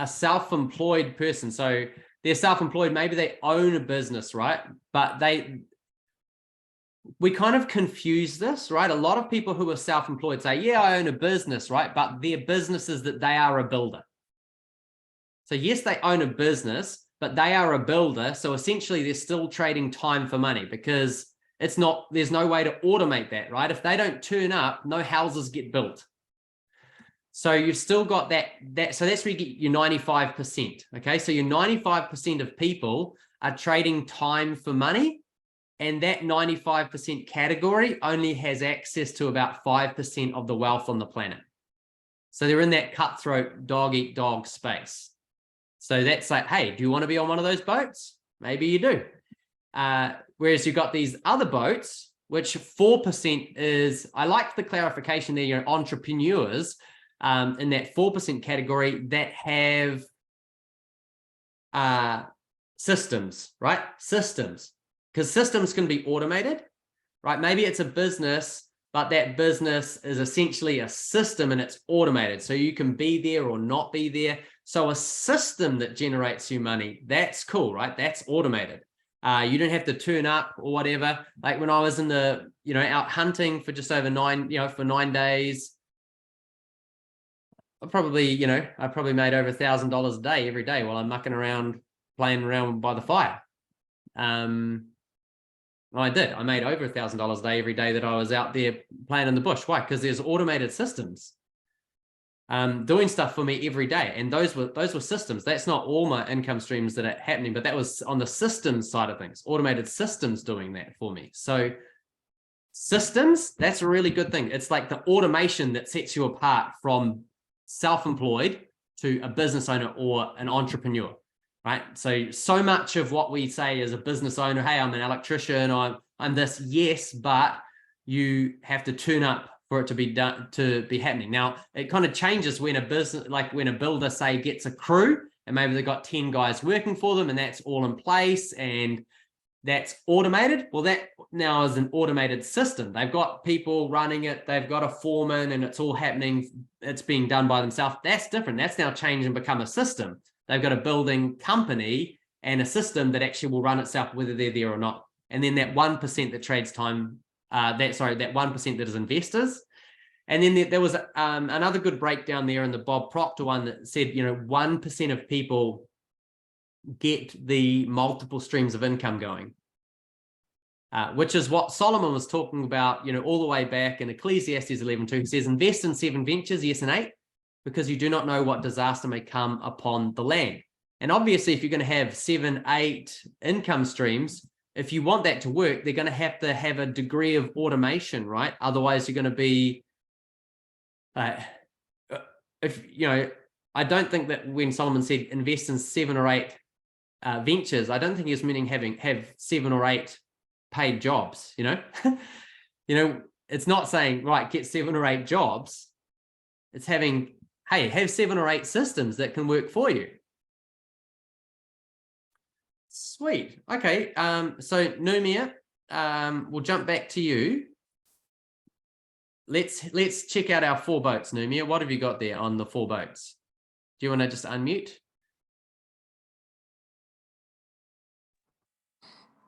self-employed person. So they're self-employed, maybe they own a business, right? But we kind of confuse this, right? A lot of people who are self-employed say, yeah, I own a business, right? But their business is that they are a builder. So yes, they own a business, but they are a builder. So essentially they're still trading time for money, because there's no way to automate that, right? If they don't turn up, no houses get built. So you've still got that. So that's where you get your 95%. Okay. So your 95% of people are trading time for money, and that 95% category only has access to about 5% of the wealth on the planet. So they're in that cutthroat dog eat dog space. So that's like, hey, do you want to be on one of those boats? Maybe you do. Whereas you've got these other boats, which 4% is, I like the clarification there, you're entrepreneurs in that 4% category that have systems, right? Systems, because systems can be automated, right? Maybe it's a business, but that business is essentially a system and it's automated. So you can be there or not be there. So a system that generates you money, that's cool, right? That's automated. You don't have to turn up or whatever. Like when I was in the, out hunting for just over 9 days, I probably made over $1,000 a day every day while I'm mucking around, playing around by the fire. I did. I made over $1,000 a day every day that I was out there playing in the bush. Why? Because there's automated systems doing stuff for me every day, and those were systems. That's not all my income streams that are happening, but that was on the systems side of things. Automated systems doing that for me. So systems, that's a really good thing. It's like the automation that sets you apart from self-employed to a business owner or an entrepreneur. Right. So much of what we say as a business owner, hey, I'm an electrician, I'm this, yes, but you have to turn up for it to be done, to be happening. Now, it kind of changes when a business, like when a builder, say, gets a crew and maybe they've got 10 guys working for them and that's all in place and that's automated. Well, that now is an automated system. They've got people running it. They've got a foreman and it's all happening. It's being done by themselves. That's different. That's now changed and become a system. They've got a building company and a system that actually will run itself whether they're there or not. And then that 1% that trades time, that 1% that is investors. And then there was another good breakdown there in the Bob Proctor one that said, 1% of people get the multiple streams of income going, which is what Solomon was talking about, all the way back in Ecclesiastes 11:2. He says, invest in 7 ventures, yes, and 8. Because you do not know what disaster may come upon the land. And obviously, if you're going to have 7, 8 income streams, if you want that to work, they're going to have a degree of automation, right? Otherwise, you're going to be, I don't think that when Solomon said invest in 7 or 8 ventures, I don't think he was meaning have 7 or 8 paid jobs, it's not saying, right, get 7 or 8 jobs. It's having, hey, have 7 or 8 systems that can work for you. Sweet. Okay. So Numia, we'll jump back to you. Let's check out our 4 boats, Numia. What have you got there on the 4 boats? Do you want to just unmute?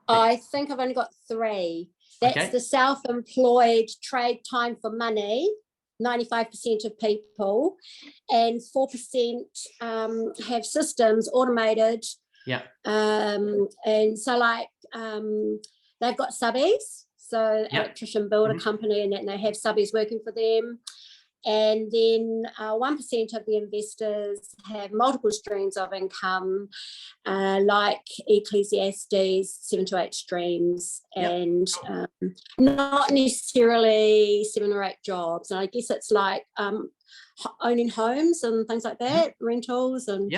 I think I've only got 3. That's Okay. the self-employed trade time for money, 95% of people, and 4% have systems automated. Yeah. And so they've got subbies, so Yeah. electrician builder company, and they have subbies working for them. And then 1% of the investors have multiple streams of income, like Ecclesiastes, 7 to 8 streams, and not necessarily 7 or 8 jobs. And I guess it's like owning homes and things like that, rentals and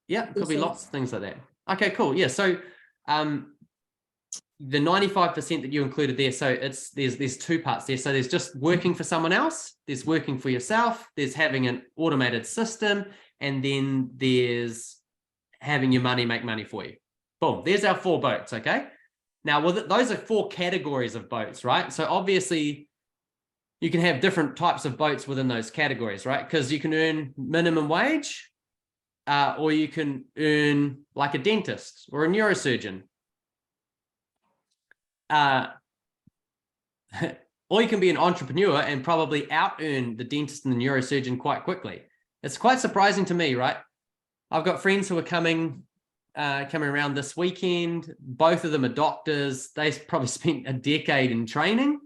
Yeah, could be lots of things like that. Okay, cool. Yeah, so the 95% that you included there, so there's 2 parts there. So there's just working for someone else, there's working for yourself, there's having an automated system, and then there's having your money make money for you. Boom, there's our 4 boats. Okay, now those are 4 categories of boats, right? So obviously you can have different types of boats within those categories, right? Because you can earn minimum wage, or you can earn like a dentist or a neurosurgeon. Or you can be an entrepreneur and probably out earn the dentist and the neurosurgeon quite quickly. It's quite surprising to me, right? I've got friends who are coming around this weekend. Both of them are doctors. They probably spent a decade in training,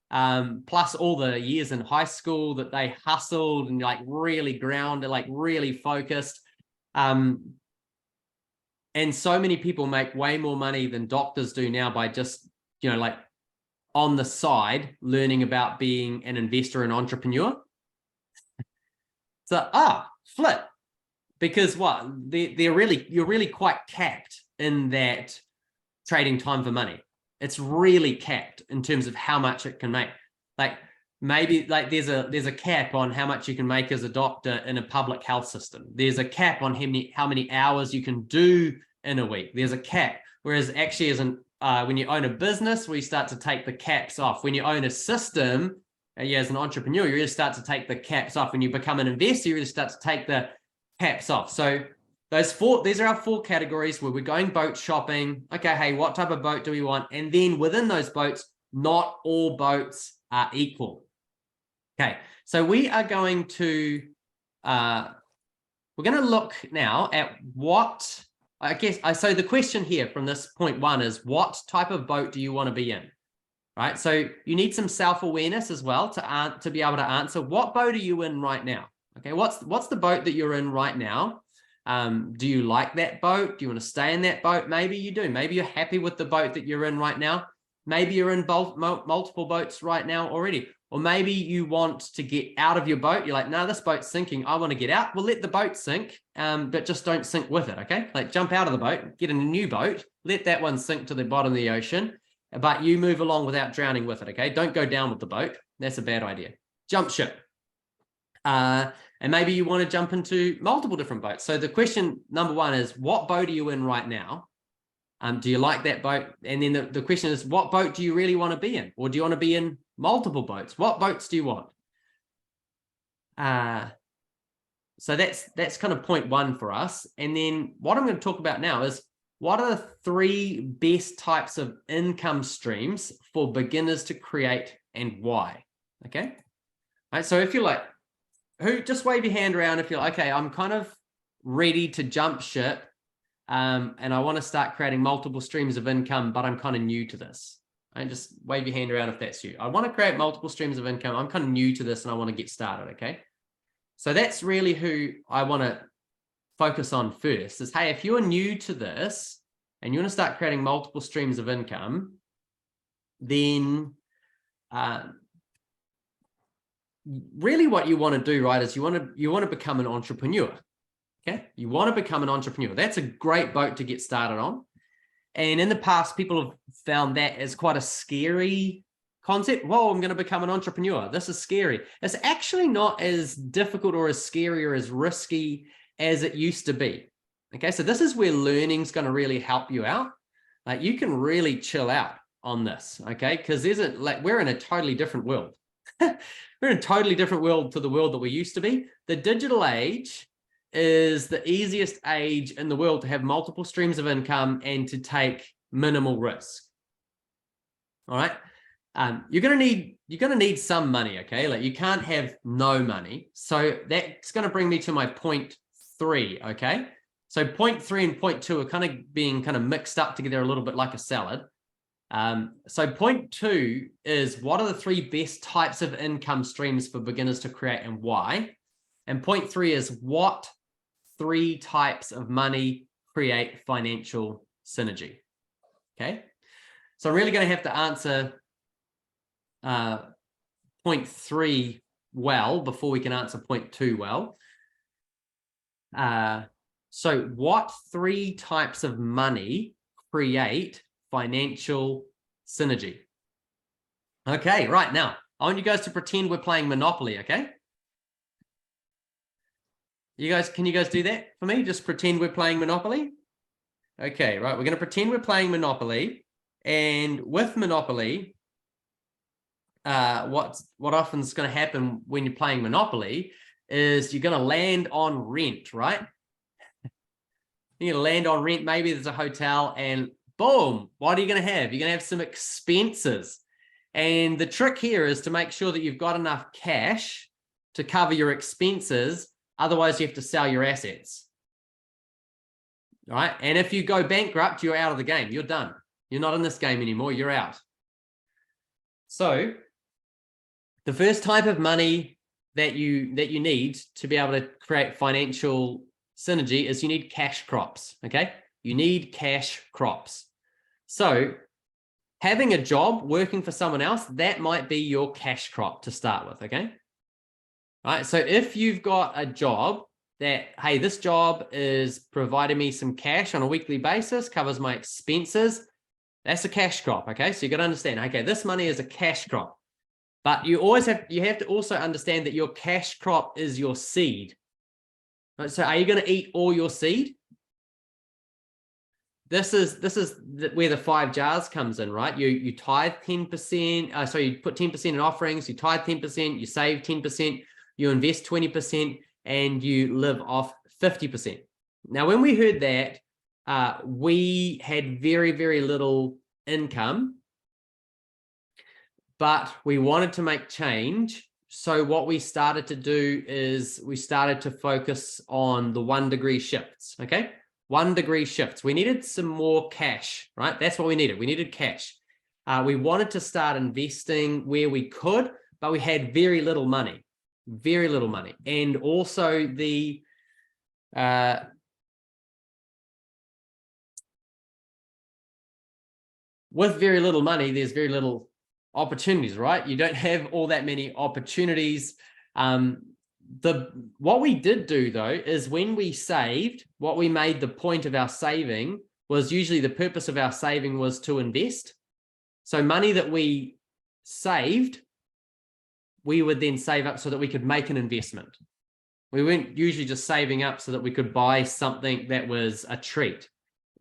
plus all the years in high school that they hustled and like really grounded, like really focused. And so many people make way more money than doctors do now by just, like on the side, learning about being an investor and entrepreneur. So, flip. because what you're really quite capped in that trading time for money. It's really capped in terms of how much it can make. Like maybe like there's a cap on how much you can make as a doctor in a public health system. There's a cap on how many hours you can do in a week. There's a cap. Whereas actually when you own a business, we start to take the caps off. When you own a system, as an entrepreneur, you really start to take the caps off. When you become an investor, you really start to take the caps off. So these are our 4 categories where we're going boat shopping. Okay, hey, what type of boat do we want? And then within those boats, not all boats are equal. Okay, so we are going to look now at what, I guess, so the question here from this point 1 is, what type of boat do you want to be in? Right, so you need some self-awareness as well to be able to answer, what boat are you in right now? Okay, what's the boat that you're in right now? Do you like that boat? Do you want to stay in that boat? Maybe you do. Maybe you're happy with the boat that you're in right now. Maybe you're in multiple boats right now already. Or maybe you want to get out of your boat. You're like, no, this boat's sinking. I want to get out. Well, let the boat sink, but just don't sink with it, okay? Like jump out of the boat, get in a new boat, let that one sink to the bottom of the ocean, but you move along without drowning with it, okay? Don't go down with the boat. That's a bad idea. Jump ship. And maybe you want to jump into multiple different boats. So the question number 1 is, what boat are you in right now? Do you like that boat? And then the question is, what boat do you really want to be in? Or do you want to be in multiple boats? What boats do you want? So that's kind of point 1 for us. And then what I'm going to talk about now is, what are the 3 best types of income streams for beginners to create and why? Okay. All right. So if you're like, just wave your hand around if you're like, okay, I'm kind of ready to jump ship. And I want to start creating multiple streams of income, but I'm kind of new to this. And just wave your hand around if that's you. I want to create multiple streams of income. I'm kind of new to this and I want to get started. Okay. So that's really who I want to focus on first is, hey, if you're new to this and you want to start creating multiple streams of income, then really what you want to do, right, is you want to become an entrepreneur. Okay, you want to become an entrepreneur. That's a great boat to get started on. And in the past, people have found that as quite a scary concept. Whoa, I'm going to become an entrepreneur. This is scary. It's actually not as difficult or as scary or as risky as it used to be. Okay, so this is where learning's going to really help you out. Like you can really chill out on this, okay? Because we're in a totally different world. We're in a totally different world to the world that we used to be. The digital age is the easiest age in the world to have multiple streams of income and to take minimal risk. All right. You're going to need some money. Okay. Like you can't have no money. So that's going to bring me to my point 3. Okay. So point 3 and point 2 are kind of being mixed up together a little bit like a salad. So point 2 is, what are the 3 best types of income streams for beginners to create and why? And point 3 is, what 3 types of money create financial synergy? Okay. So I'm really going to have to answer point 3 well before we can answer point 2 well. So what 3 types of money create financial synergy? Okay, right now, I want you guys to pretend we're playing Monopoly, okay? Can you guys do that for me? Just pretend we're playing Monopoly. Okay, right. We're going to pretend we're playing Monopoly. And with Monopoly, what often is going to happen when you're playing Monopoly is you're going to land on rent, right? You're going to land on rent. Maybe there's a hotel and boom, what are you going to have? You're going to have some expenses. And the trick here is to make sure that you've got enough cash to cover your expenses. Otherwise, you have to sell your assets. All right. And if you go bankrupt, you're out of the game. You're done. You're not in this game anymore. You're out. So the first type of money that you need to be able to create financial synergy is you need cash crops. Okay. You need cash crops. So having a job, working for someone else, that might be your cash crop to start with. Okay. Right. So if you've got a job that, hey, this job is providing me some cash on a weekly basis, covers my expenses. That's a cash crop. Okay. So you got to understand, okay, this money is a cash crop, but you have to also understand that your cash crop is your seed. Right? So are you going to eat all your seed? This is where the 5 jars comes in, right? You tithe 10%. So you put 10% in offerings, you tithe 10%, you save 10%, you invest 20%, and you live off 50%. Now, when we heard that, we had very, very little income, but we wanted to make change. So what we started to do is we started to focus on the 1 degree shifts, okay? 1 degree shifts. We needed some more cash, right? That's what we needed. We needed cash. We wanted to start investing where we could, but we had very little money, very little money. And also the, with very little money, there's very little opportunities, right? You don't have all that many opportunities. What we did do though, is when we saved, what we made the point of our saving was usually the purpose of our saving was to invest. So money that we saved, we would then save up so that we could make an investment. We weren't usually just saving up so that we could buy something that was a treat.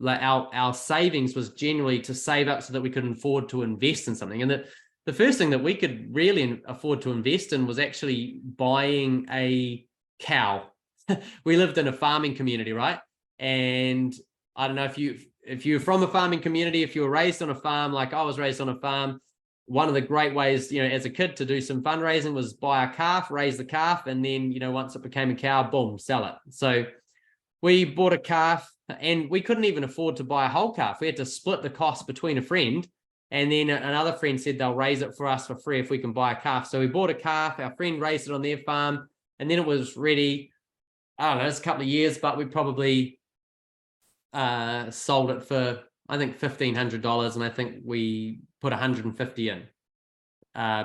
Like our savings was generally to save up so that we could afford to invest in something. And the first thing that we could really afford to invest in was actually buying a cow. We lived in a farming community, right? And I don't know if you're from a farming community, if you were raised on a farm, like I was raised on a farm, one of the great ways, as a kid to do some fundraising was buy a calf, raise the calf, and then, once it became a cow, boom, sell it. So we bought a calf and we couldn't even afford to buy a whole calf. We had to split the cost between a friend. And then another friend said they'll raise it for us for free if we can buy a calf. So we bought a calf, our friend raised it on their farm, and then it was ready. I don't know, it's a couple of years, but we probably sold it for, I think, $1,500. And I think we put 150 in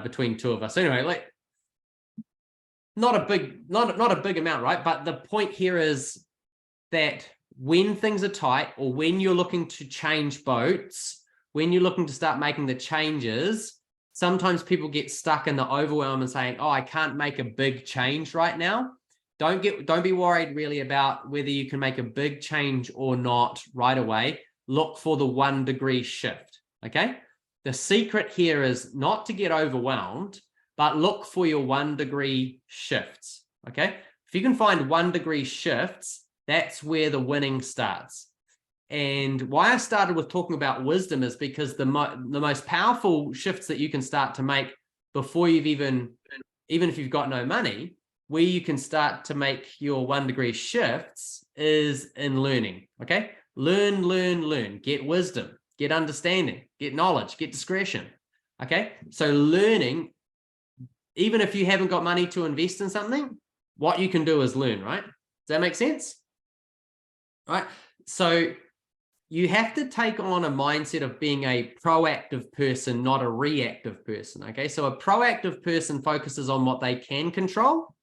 between 2 of us. So anyway, like not a big amount, right? But the point here is that when things are tight or when you're looking to change boats, when you're looking to start making the changes, sometimes people get stuck in the overwhelm and saying, oh, I can't make a big change right now. Don't be worried really about whether you can make a big change or not right away. Look for the 1 degree shift, okay? The secret here is not to get overwhelmed, but look for your 1 degree shifts, okay? If you can find 1 degree shifts, that's where the winning starts. And why I started with talking about wisdom is because the most powerful shifts that you can start to make before you've even if you've got no money, where you can start to make your 1 degree shifts is in learning, okay? Learn, get wisdom, get understanding, get knowledge, get discretion, okay? So learning, even if you haven't got money to invest in something, what you can do is learn, right? Does that make sense? Right? So you have to take on a mindset of being a proactive person, not a reactive person, okay? So a proactive person focuses on what they can control,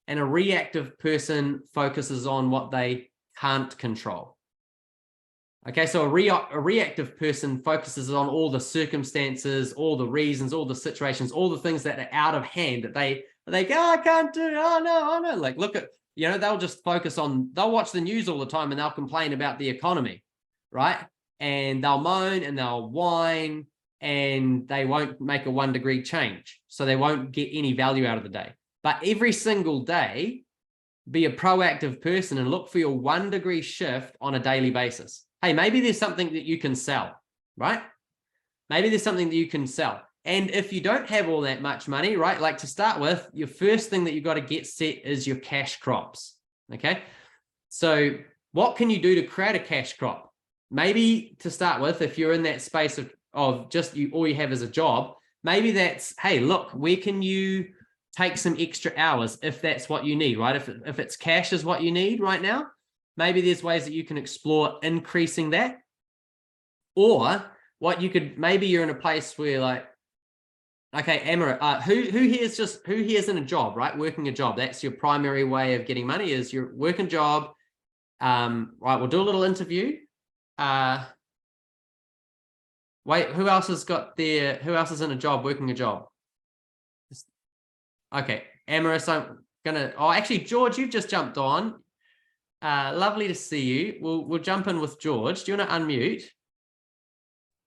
and a reactive person focuses on what they can't control. Okay, so a reactive person focuses on all the circumstances, all the reasons, all the situations, all the things that are out of hand that they go, oh, I can't do it, oh no. Like, look at, they'll just focus on, they'll watch the news all the time and they'll complain about the economy, right? And they'll moan and they'll whine and they won't make a 1 degree change. So they won't get any value out of the day. But every single day, be a proactive person and look for your 1 degree shift on a daily basis. Hey, maybe there's something that you can sell, right? Maybe there's something that you can sell. And if you don't have all that much money, right? Like to start with, your first thing that you've got to get set is your cash crops, okay? So what can you do to create a cash crop? Maybe to start with, if you're in that space of just all you have is a job, maybe that's, hey, look, where can you take some extra hours if that's what you need, right? If it's cash is what you need right now, maybe there's ways that you can explore increasing that. Or what you could, maybe you're in a place where like, Okay, Emma, who here's in a job, right? Working a job. That's your primary way of getting money is your working job. Right, we'll do a little interview. Wait, who else is in a job, working a job? Okay, Emma, so actually, George, you've just jumped on. Lovely to see you. We'll jump in with George. Do you want to unmute?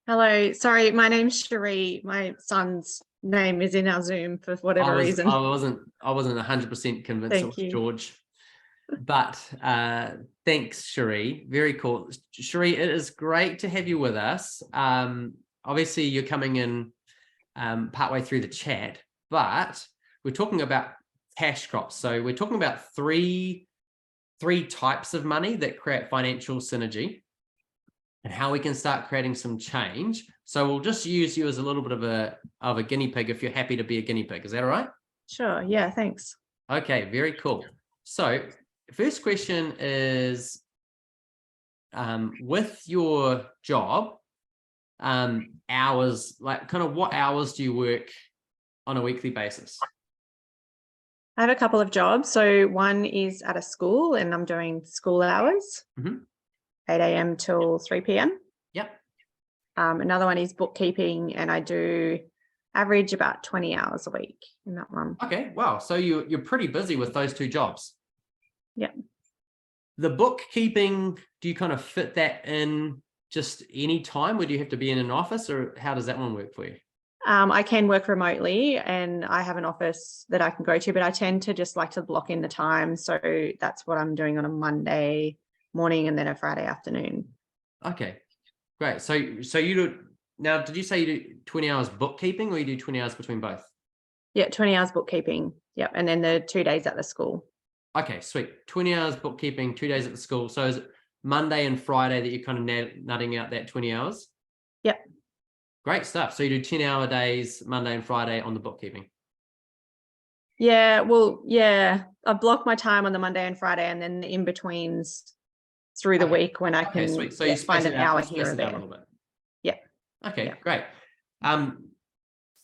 Hello, sorry, my name's Cherie. My son's name is in our Zoom for whatever reason. I wasn't 100% convinced it was George. But thanks, Cherie. Very cool. Cherie, it is great to have you with us. Obviously, you're coming in partway through the chat, but we're talking about cash crops. So we're talking about three types of money that create financial synergy and how we can start creating some change. So we'll just use you as a little bit of a guinea pig if you're happy to be a guinea pig. Is that all right? Sure, yeah, thanks. Okay, very cool. So first question is, with your job, hours, like kind of what hours do you work on a weekly basis? I have a couple of jobs. So one is at a school and I'm doing school hours, 8 a.m. till 3 p.m. Yep. Another one is bookkeeping and I do average about 20 hours a week in that one. Okay, wow. So you're pretty busy with those two jobs. Yep. The bookkeeping, do you kind of fit that in just any time? Would you have to be in an office or how does that one work for you? I can work remotely and I have an office that I can go to, but I tend to just like to block in the time. So that's what I'm doing on a Monday morning and then a Friday afternoon. Okay, great. So you do, now, did you say you do 20 hours bookkeeping or you do 20 hours between both? Yeah, 20 hours bookkeeping. Yep. And then the 2 days at the school. Okay, sweet. 20 hours bookkeeping, 2 days at the school. So is it Monday and Friday that you're kind of nutting out that 20 hours? Yep. Great stuff. So you do 10-hour days, Monday and Friday on the bookkeeping. Yeah, well, yeah, I block my time on the Monday and Friday and then the in-betweens through the week when I can sweet. So you find an hour here or a there. little bit. Yeah. Okay, Yeah. great.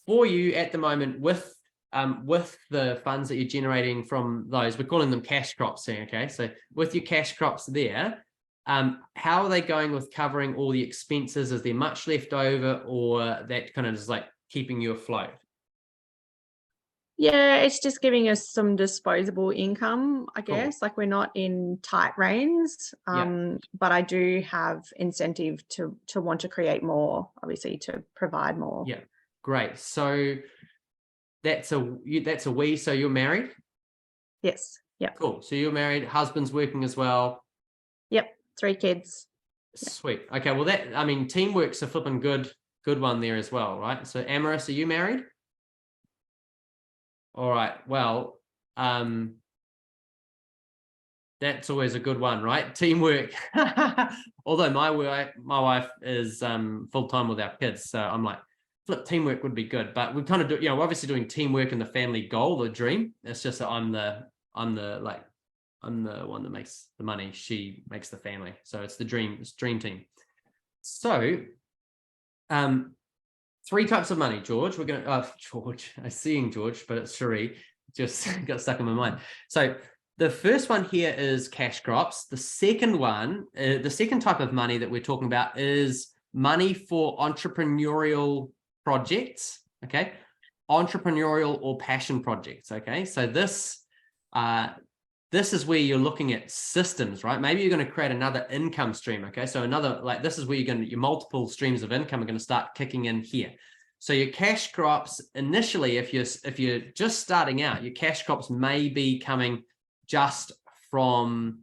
For you at the moment with the funds that you're generating from those, we're calling them cash crops here, okay? So with your cash crops there, how are they going with covering all the expenses? Is there much left over or that kind of is like keeping you afloat? Yeah, it's just giving us some disposable income, I Cool. guess. Like we're not in tight reins, but I do have incentive to want to create more, obviously, to provide more. Yeah, great. So that's a we. So you're married? Yes. Yep. Cool. So you're married. Husband's working as well. Yep. 3 kids. Sweet. Okay. Well, teamwork's a flipping good one there as well, right? So Amaris, are you married? All right. Well, that's always a good one, right? Teamwork. Although my wife is full-time with our kids, so I'm like, flip, teamwork would be good. But we kind of do, we're obviously doing teamwork in the family goal, the dream. It's just that I'm the one that makes the money. She makes the family. So it's the dream. It's dream team. So, 3 types of money, George. We're going to, George, I'm seeing George, but it's Cherie. Just got stuck in my mind. So the first one here is cash crops. The second one, the second type of money that we're talking about is money for entrepreneurial projects. Okay. Entrepreneurial or passion projects. Okay. So this is where you're looking at systems, right? Maybe you're going to create another income stream. Okay. So this is where your multiple streams of income are going to start kicking in here. So your cash crops initially, if you're just starting out, your cash crops may be coming just from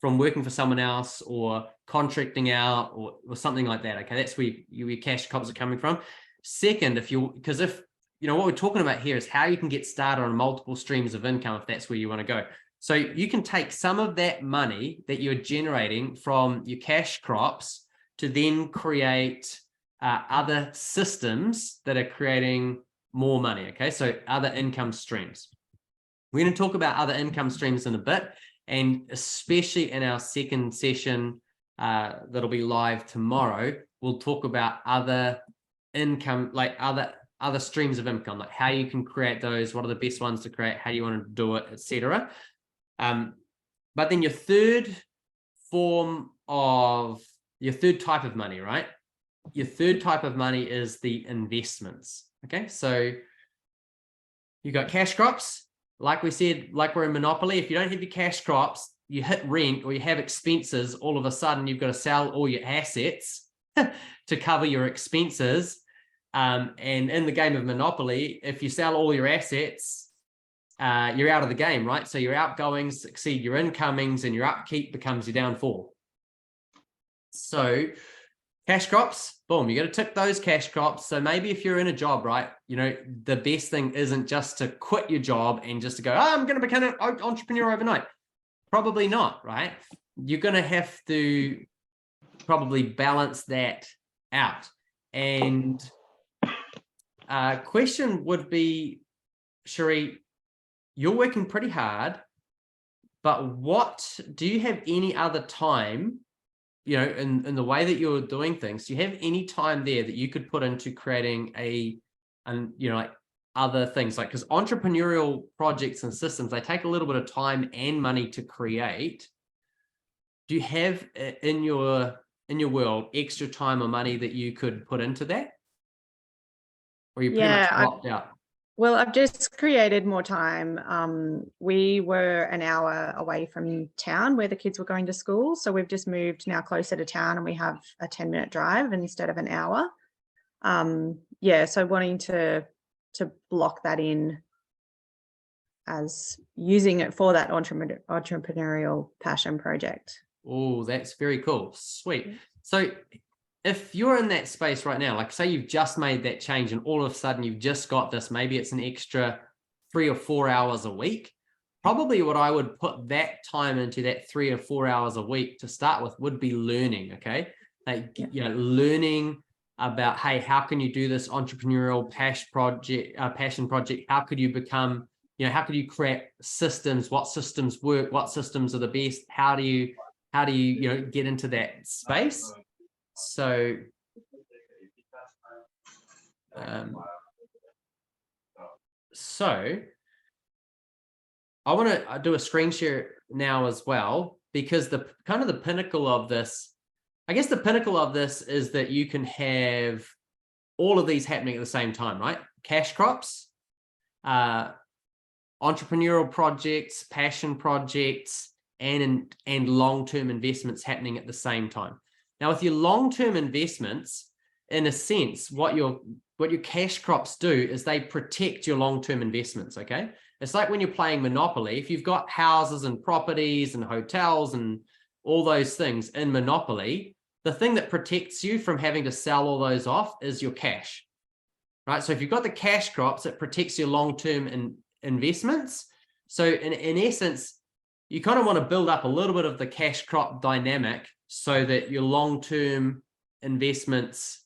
working for someone else or contracting out or something like that. Okay. That's where your cash crops are coming from. Second, what we're talking about here is how you can get started on multiple streams of income if that's where you want to go. So you can take some of that money that you're generating from your cash crops to then create other systems that are creating more money. Okay, so other income streams. We're going to talk about other income streams in a bit, and especially in our second session that'll be live tomorrow, we'll talk about other income, like other streams of income, like how you can create those, what are the best ones to create, how do you want to do it, etc. But then your third type of money, right? Your third type of money is the investments. Okay, so you got cash crops. Like we said, like we're in Monopoly, if you don't have your cash crops, you hit rent or you have expenses, all of a sudden you've got to sell all your assets to cover your expenses. And in the game of Monopoly, if you sell all your assets, you're out of the game, right? So your outgoings exceed your incomings and your upkeep becomes your downfall. So cash crops, boom, you got to tick those cash crops. So maybe if you're in a job, right, you know, the best thing isn't just to quit your job and just to go, oh, I'm going to become an entrepreneur overnight. Probably not, right? You're going to have to probably balance that out. And question would be, Cherie, you're working pretty hard, but what do you have any other time, you know, in the way that you're doing things, do you have any time there that you could put into creating you know, like other things, like, because entrepreneurial projects and systems, they take a little bit of time and money to create. Do you have in your world extra time or money that you could put into that? Or you pretty much blocked out? Well, I've just created more time. We were an hour away from town where the kids were going to school. So we've just moved now closer to town and we have a 10-minute drive instead of an hour. Yeah, so wanting to block that in as using it for that entrepreneurial passion project. Oh, that's very cool. Sweet. So if you're in that space right now, like say you've just made that change and all of a sudden you've just got this, maybe it's an extra 3 or 4 hours a week, probably what I would put that time into, that 3 or 4 hours a week to start with, would be learning. Okay. Like, you know, learning about, hey, how can you do this entrepreneurial passion project? How could you become, you know, how could you create systems? What systems work? What systems are the best? How do you, you know, get into that space? So, I want to do a screen share now as well, because the kind of the pinnacle of this, I guess the pinnacle of this is that you can have all of these happening at the same time, right? Cash crops, entrepreneurial projects, passion projects, and long-term investments happening at the same time. Now, with your long-term investments, in a sense, what your cash crops do is they protect your long-term investments, okay? It's like when you're playing Monopoly, if you've got houses and properties and hotels and all those things in Monopoly, the thing that protects you from having to sell all those off is your cash, right? So if you've got the cash crops, it protects your long-term investments. So in essence, you kind of want to build up a little bit of the cash crop dynamic so that your long-term investments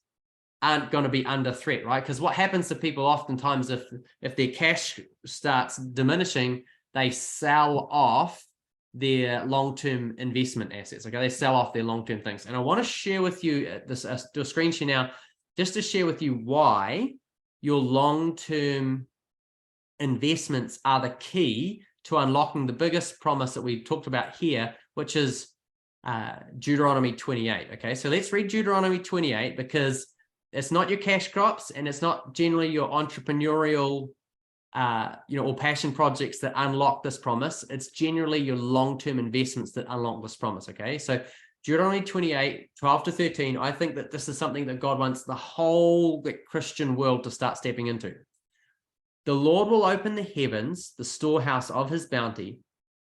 aren't going to be under threat, right? Because what happens to people oftentimes, if their cash starts diminishing, they sell off their long-term investment assets. Okay, they sell off their long-term things. And I want to share with you this, do a screen share now, just to share with you why your long-term investments are the key to unlocking the biggest promise that we talked about here, which is Deuteronomy 28. Okay, so let's read Deuteronomy 28, because it's not your cash crops and it's not generally your entrepreneurial you know, or passion projects that unlock this promise. It's generally your long-term investments that unlock this promise. Okay, so Deuteronomy 28, 12 to 13, I think that this is something that God wants the whole Christian world to start stepping into. The Lord will open the heavens, the storehouse of his bounty,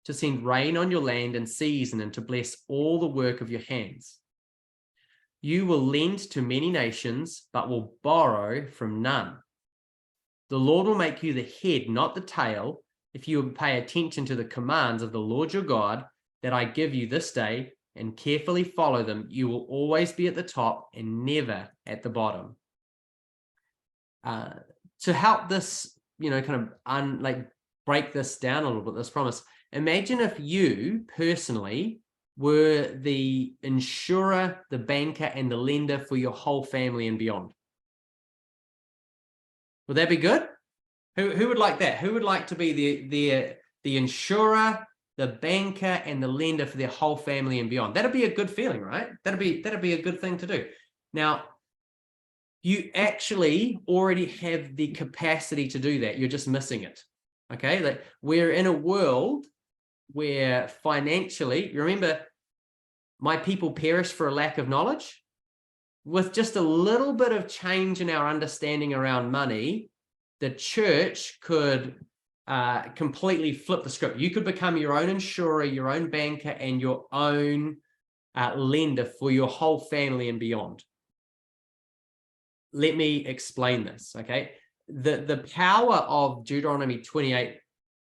to send rain on your land in season and to bless all the work of your hands. You will lend to many nations, but will borrow from none. The Lord will make you the head, not the tail, if you will pay attention to the commands of the Lord your God that I give you this day and carefully follow them. You will always be at the top and never at the bottom. To help this, you know, kind of break this down a little bit, this promise, imagine if you personally were the insurer, the banker, and the lender for your whole family and beyond. Would that be good? Who would like that? Who would like to be the insurer, the banker, and the lender for their whole family and beyond? That'd be a good feeling, right? That'd be a good thing to do. Now, you actually already have the capacity to do that. You're just missing it. Okay, like we're in a world where financially, remember, my people perish for a lack of knowledge. With just a little bit of change in our understanding around money, the church could completely flip the script. You could become your own insurer, your own banker, and your own lender for your whole family and beyond. Let me explain this, okay? The power of Deuteronomy 28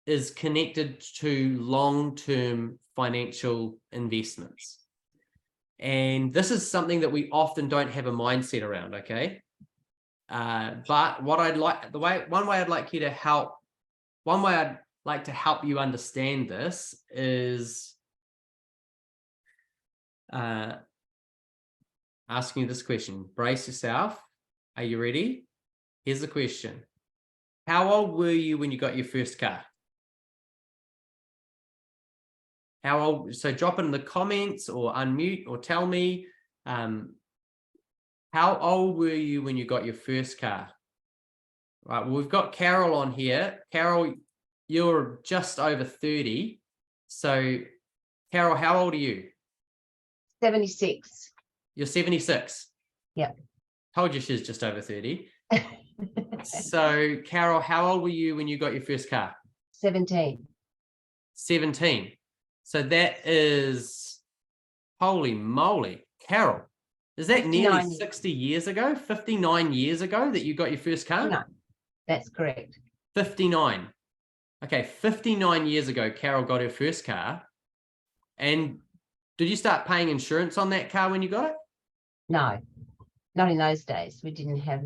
is connected to long-term financial investments. And this is something that we often don't have a mindset around, okay? But what I'd like, one way I'd like to help you understand this is asking you this question. Brace yourself. Are you ready? Here's the question. How old were you when you got your first car? How old? So drop it in the comments or unmute or tell me. How old were you when you got your first car? Right, well, we've got Carol on here. Carol, you're just over 30. So, Carol, how old are you? 76. You're 76. Yeah. Told you she's just over 30. So, Carol, how old were you when you got your first car? 17. 17. So that is, holy moly, Carol, is that nearly 59 60 years ago, 59 years ago that you got your first car? No, that's correct. 59. Okay, 59 years ago, Carol got her first car. And did you start paying insurance on that car when you got it? No, not in those days. We didn't have.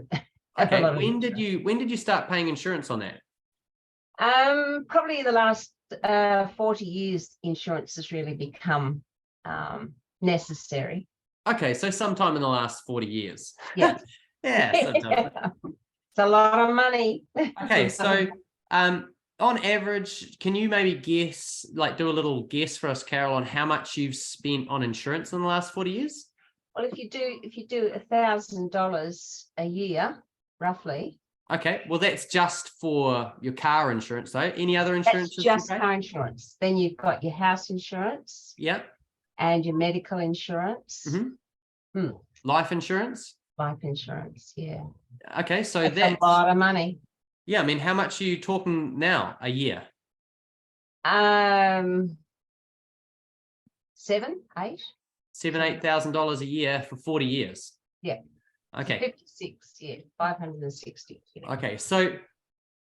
Okay, a lot of when did you start paying insurance on that? Probably the last 40 years, insurance has really become necessary. Okay, so sometime in the last 40 years. Yeah. Yeah, sometime. It's a lot of money. Okay, so on average, can you maybe guess, like do a little guess for us, Carol, on how much you've spent on insurance in the last 40 years? Well, if you do $1,000 a year, roughly. Okay, well, that's just for your car insurance, though. Any other insurance? That's just car insurance. Then you've got your house insurance. Yeah. And your medical insurance. Mm-hmm. Life insurance? Life insurance, yeah. Okay, so that's a lot of money. Yeah, I mean, how much are you talking now a year? 7, 8. $8,000 a year for 40 years. Yeah. Okay. 56, yeah, 560. Yeah. Okay, so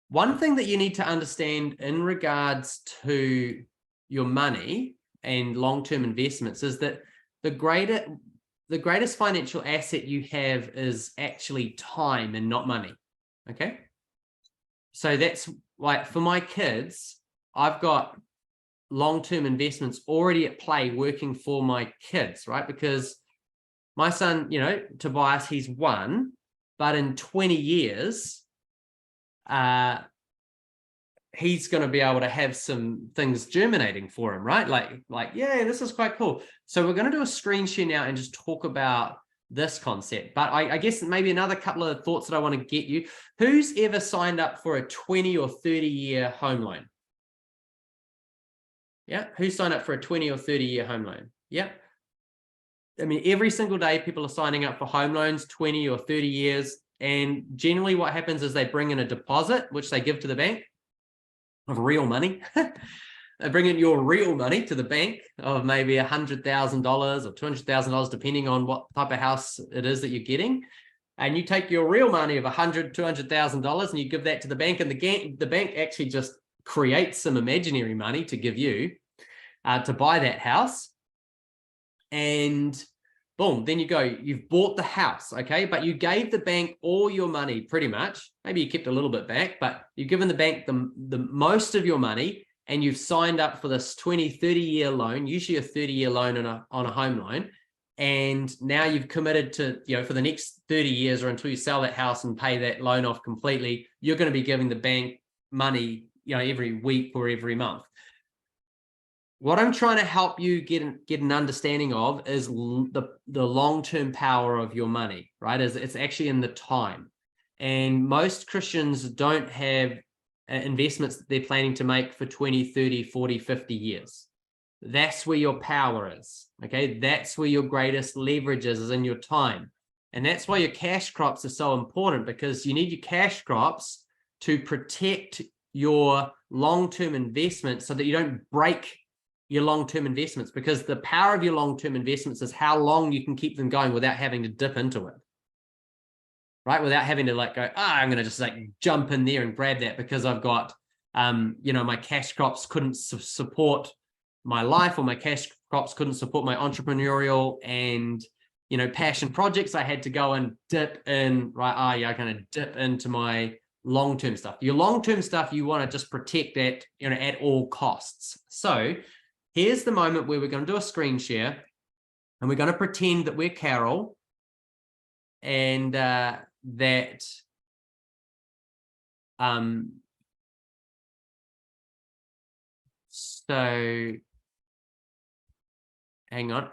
one thing that you need to understand in regards to your money and long-term investments is that the greatest financial asset you have is actually time and not money. Okay. So that's like for my kids, I've got long-term investments already at play working for my kids, right? Because my son, you know, Tobias, he's 1, but in 20 years, he's going to be able to have some things germinating for him, right? Like, yeah, this is quite cool. So we're going to do a screen share now and just talk about this concept. But I guess maybe another couple of thoughts that I want to get you. Who's ever signed up for a 20 or 30-year home loan? Yeah. Who signed up for a 20 or 30-year home loan? Yeah. I mean, every single day people are signing up for home loans, 20 or 30 years. And generally what happens is they bring in a deposit, which they give to the bank of real money. They bring in your real money to the bank of maybe $100,000 or $200,000, depending on what type of house it is that you're getting. And you take your real money of $100,000, $200,000 and you give that to the bank, and the bank actually just creates some imaginary money to give you to buy that house. And boom, then you go, you've bought the house, okay? But you gave the bank all your money pretty much. Maybe you kept a little bit back, but you've given the bank the most of your money, and you've signed up for this 20, 30-year loan, usually a 30-year loan on a home loan. And now you've committed to, for the next 30 years or until you sell that house and pay that loan off completely, you're going to be giving the bank money, every week or every month. What I'm trying to help you get an understanding of is the long-term power of your money, right? It's actually in the time. And most Christians don't have investments that they're planning to make for 20, 30, 40, 50 years. That's where your power is, okay? That's where your greatest leverage is in your time. And that's why your cash crops are so important, because you need your cash crops to protect your long-term investments so that you don't break your long-term investments, because the power of your long-term investments is how long you can keep them going without having to dip into it, right? Without having to go, I'm going to just jump in there and grab that because I've got, my cash crops couldn't support my life, or my cash crops couldn't support my entrepreneurial and, passion projects. I had to go and dip in, right? I'm going to dip into my long-term stuff. Your long-term stuff, you want to just protect that, at all costs. So here's the moment where we're going to do a screen share, and we're going to pretend that we're Carol, and so hang on,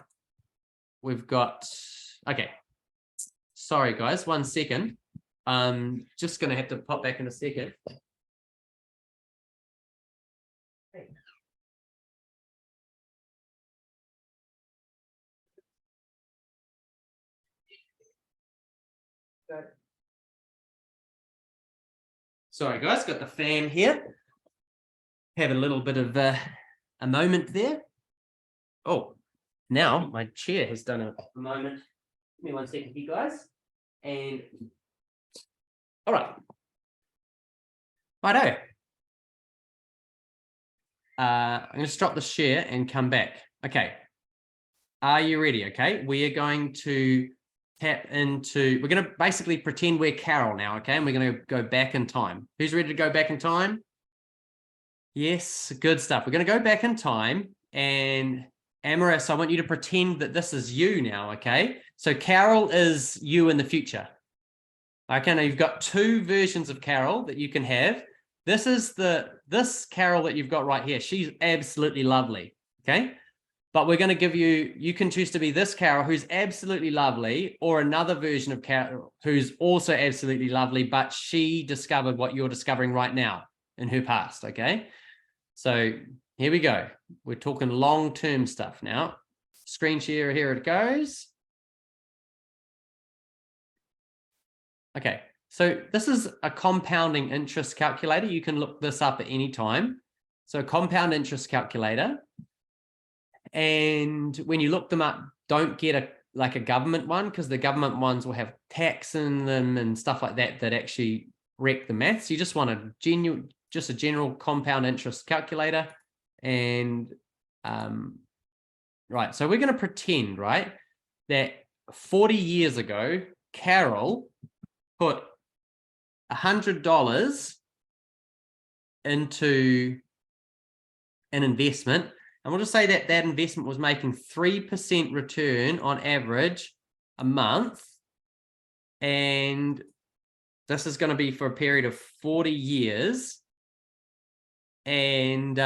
we've got, okay, sorry guys, 1 second. Just gonna have to pop back in a second. Sorry guys, got the fan here. Have a little bit of a moment there. Oh, now my chair has done a moment. Give me 1 second here, guys. And all right. Righto. I'm going to stop the share and come back. Okay. Are you ready? Okay. We are going to tap into, we're going to basically pretend we're Carol now. Okay. And we're going to go back in time. Who's ready to go back in time? Yes. Good stuff. We're going to go back in time, and Amaris, I want you to pretend that this is you now. Okay. So Carol is you in the future. Okay. Now you've got 2 versions of Carol that you can have. This is this Carol that you've got right here. She's absolutely lovely. Okay. But we're going to give you can choose to be this Carol who's absolutely lovely, or another version of Carol who's also absolutely lovely, but she discovered what you're discovering right now in her past. Okay. So here we go. We're talking long-term stuff now. Screen share, here it goes. Okay. So this is a compounding interest calculator. You can look this up at any time. So compound interest calculator. And when you look them up, don't get a government one, because the government ones will have tax in them and stuff like that that actually wreck the maths. You just want a general compound interest calculator. And right, so we're going to pretend, right, that 40 years ago, Carol put $100 into an investment, and we'll just say that that investment was making 3% return on average a month, and this is going to be for a period of 40 years, and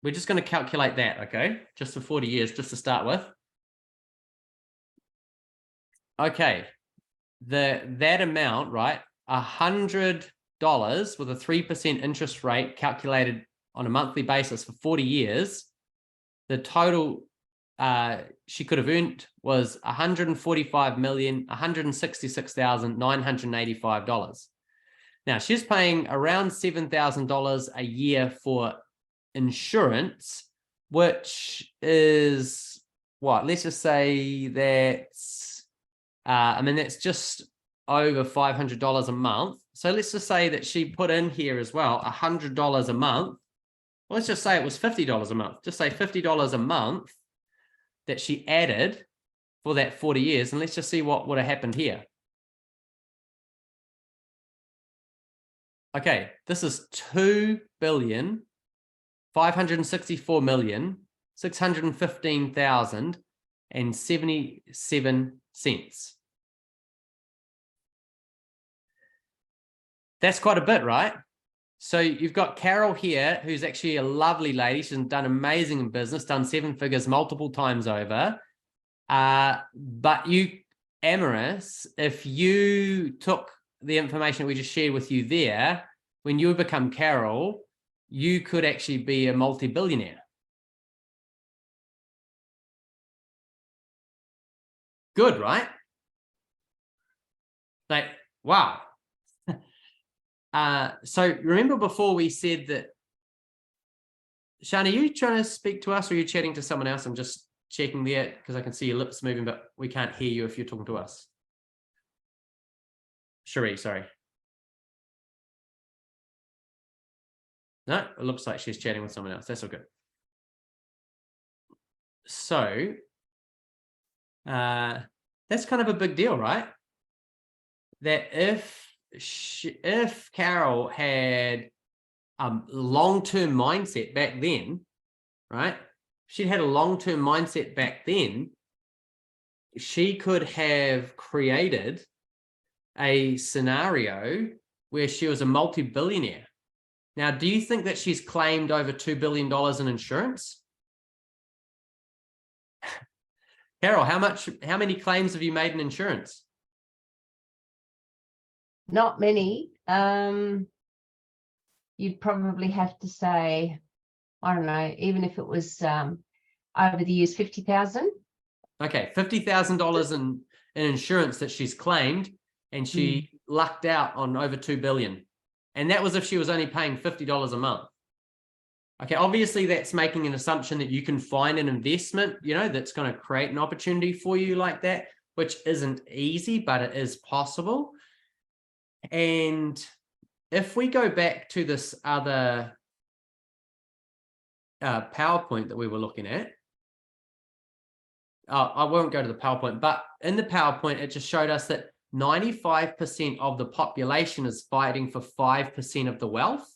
we're just going to calculate that, okay, just for 40 years, just to start with. Okay, that amount, right, $100 with a 3% interest rate calculated on a monthly basis for 40 years, the total she could have earned was $145,166,985. Now she's paying around $7,000 a year for insurance, which is what? Let's just say that's, that's just over $500 a month. So let's just say that she put in here as well $100 a month. Well, let's just say it was $50 a month. Just say $50 a month that she added for that 40 years. And let's just see what would have happened here. Okay, this is $2,564,615,000 That's quite a bit, right? So you've got Carol here, who's actually a lovely lady. She's done amazing in business, done 7 figures multiple times over. But you, Amaris, if you took the information we just shared with you there, when you become Carol, you could actually be a multi-billionaire. Good, right? Like, wow. So remember before we said that, Shana, are you trying to speak to us or are you chatting to someone else? I'm just checking there because I can see your lips moving, but we can't hear you if you're talking to us. Cherie, sorry. No, it looks like she's chatting with someone else. That's all good. So that's kind of a big deal, right? That if Carol had a long-term mindset back then, right? She'd had a long-term mindset back then, she could have created a scenario where she was a multi-billionaire. Now, do you think that she's claimed over $2 billion in insurance? Carol, how many claims have you made in insurance? Not many. You'd probably have to say, I don't know, even if it was over the years, 50,000. Okay, $50,000 in insurance that she's claimed, and she lucked out on over 2 billion. And that was if she was only paying $50 a month. Okay, obviously that's making an assumption that you can find an investment, you know, that's going to create an opportunity for you like that, which isn't easy, but it is possible. And if we go back to this other PowerPoint that we were looking at, I won't go to the PowerPoint, but in the PowerPoint, it just showed us that 95% of the population is fighting for 5% of the wealth.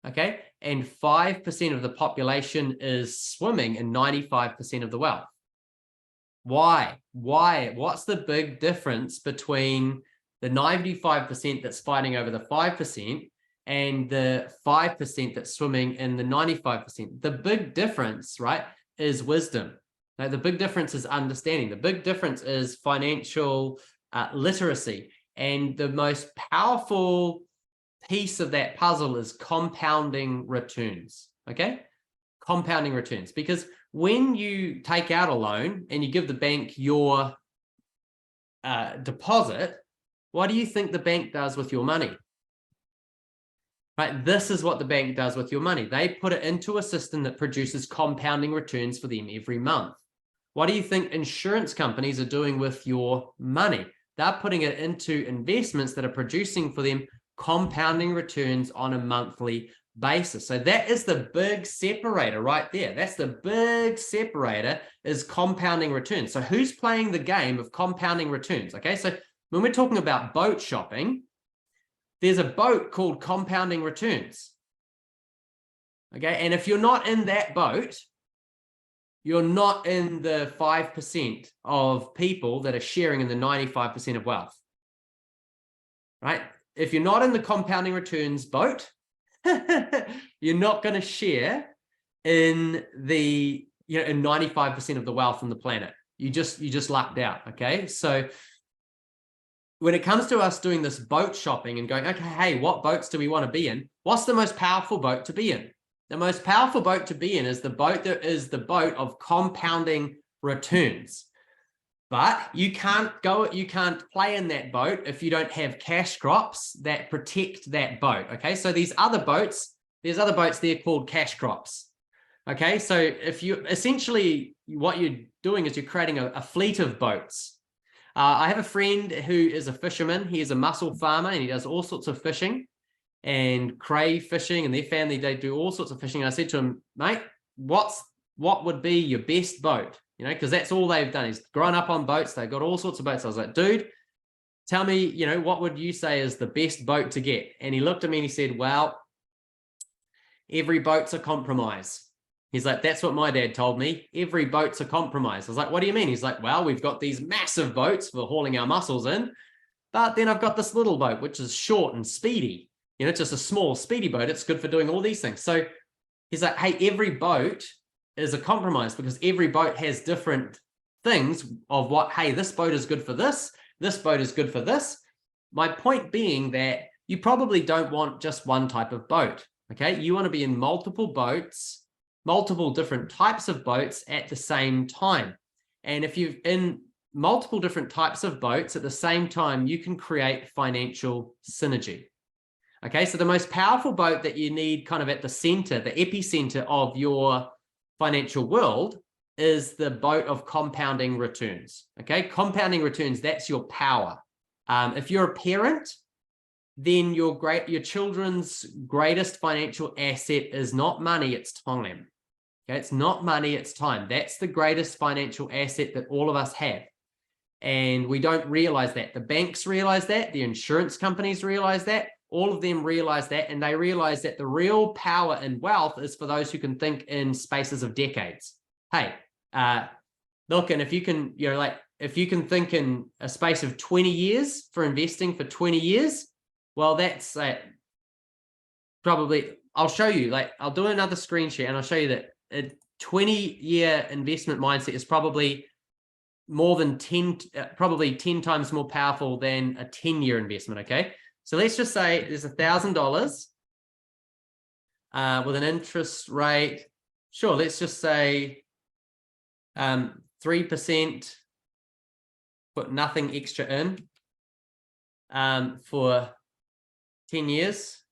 Okay, and 5% of the population is swimming in 95% of the wealth. Why? What's the big difference between the 95% that's fighting over the 5% and the 5% that's swimming in the 95%? The big difference, right, is wisdom. Now, the big difference is understanding. The big difference is financial literacy. And the most powerful piece of that puzzle is compounding returns, okay? Compounding returns. Because when you take out a loan and you give the bank your deposit, what do you think the bank does with your money? Right, this is what the bank does with your money. They put it into a system that produces compounding returns for them every month. What do you think insurance companies are doing with your money? They're putting it into investments that are producing for them compounding returns on a monthly basis. So that is the big separator right there. That's the big separator, is compounding returns. So who's playing the game of compounding returns? Okay, so when we're talking about boat shopping, there's a boat called compounding returns. Okay, and if you're not in that boat, you're not in the 5% of people that are sharing in the 95% of wealth, right? If you're not in the compounding returns boat, you're not going to share in the, you know, in 95% of the wealth on the planet. You just lucked out. Okay, so when it comes to us doing this boat shopping and going, okay, hey, what boats do we want to be in? What's the most powerful boat to be in? The most powerful boat to be in is the boat that is the boat of compounding returns. But you can't play in that boat if you don't have cash crops that protect that boat. Okay, so there's other boats there called cash crops. Okay, so if you essentially, what you're doing is you're creating a fleet of boats. I have a friend who is a fisherman. He is a mussel farmer and he does all sorts of fishing and crayfish fishing, and their family, they do all sorts of fishing. And I said to him, mate, what would be your best boat? You know, because that's all they've done. He's grown up on boats. They've got all sorts of boats. I was like, dude, tell me, you know, what would you say is the best boat to get? And he looked at me and he said, well, every boat's a compromise. He's like, that's what my dad told me. Every boat's a compromise. I was like, what do you mean? He's like, well, we've got these massive boats for hauling our mussels in, but then I've got this little boat, which is short and speedy. You know, it's just a small, speedy boat. It's good for doing all these things. So he's like, hey, every boat is a compromise because every boat has different things of what, hey, this boat is good for this boat is good for this. My point being that you probably don't want just one type of boat, okay? You want to be in multiple boats, multiple different types of boats at the same time. And if you're in multiple different types of boats at the same time, you can create financial synergy. Okay, so the most powerful boat that you need kind of at the center, the epicenter of your financial world is the boat of compounding returns. Okay, compounding returns, that's your power. If you're a parent, then your children's greatest financial asset is not money, it's time. Okay, it's not money, it's time. That's the greatest financial asset that all of us have. And we don't realize that. The banks realize that, the insurance companies realize that, all of them realize that, and they realize that the real power and wealth is for those who can think in spaces of decades. Hey, look, and if you can, you know, like if you can think in a space of 20 years for investing for 20 years, well, that's probably, I'll show you, like I'll do another screen share and I'll show you that a 20-year investment mindset is probably more than 10 times more powerful than a 10-year investment. Okay, so let's just say there's $1,000 with an interest rate. Sure, let's just say 3%, put nothing extra in for 10 years.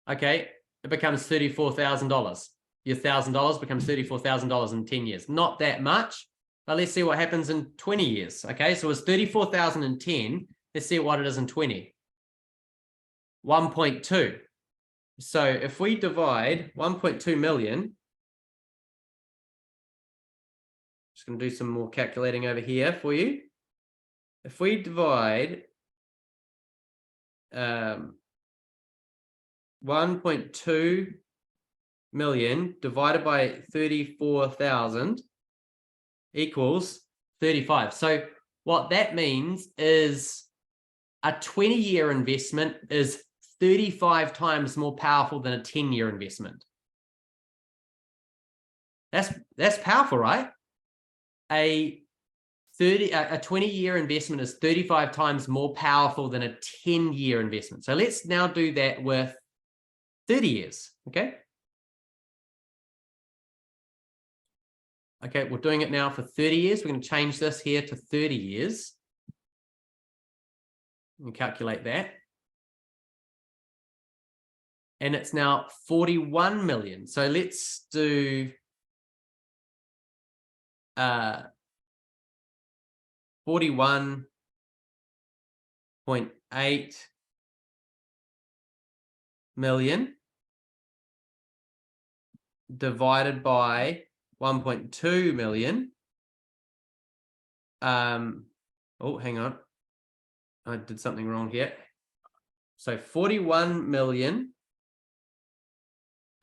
Okay, it becomes $34,000. Your $1,000 becomes $34,000 in 10 years. Not that much, but let's see what happens in 20 years. Okay, so it's $34,000 in 10. Let's see what it is in 20. 1.2. So if we divide 1.2 million, just going to do some more calculating over here for you. If we divide 1.2 million divided by 34,000 equals 35. So what that means is a 20-year investment is 35 times more powerful than a 10-year investment. That's powerful, right? A 20-year investment is 35 times more powerful than a 10-year investment. So let's now do that with 30 years, okay? Okay, we're doing it now for 30 years. We're going to change this here to 30 years. And calculate that. And it's now 41 million. So let's do 41.8 million divided by 1.2 million. Oh, hang on. I did something wrong here. So 41 million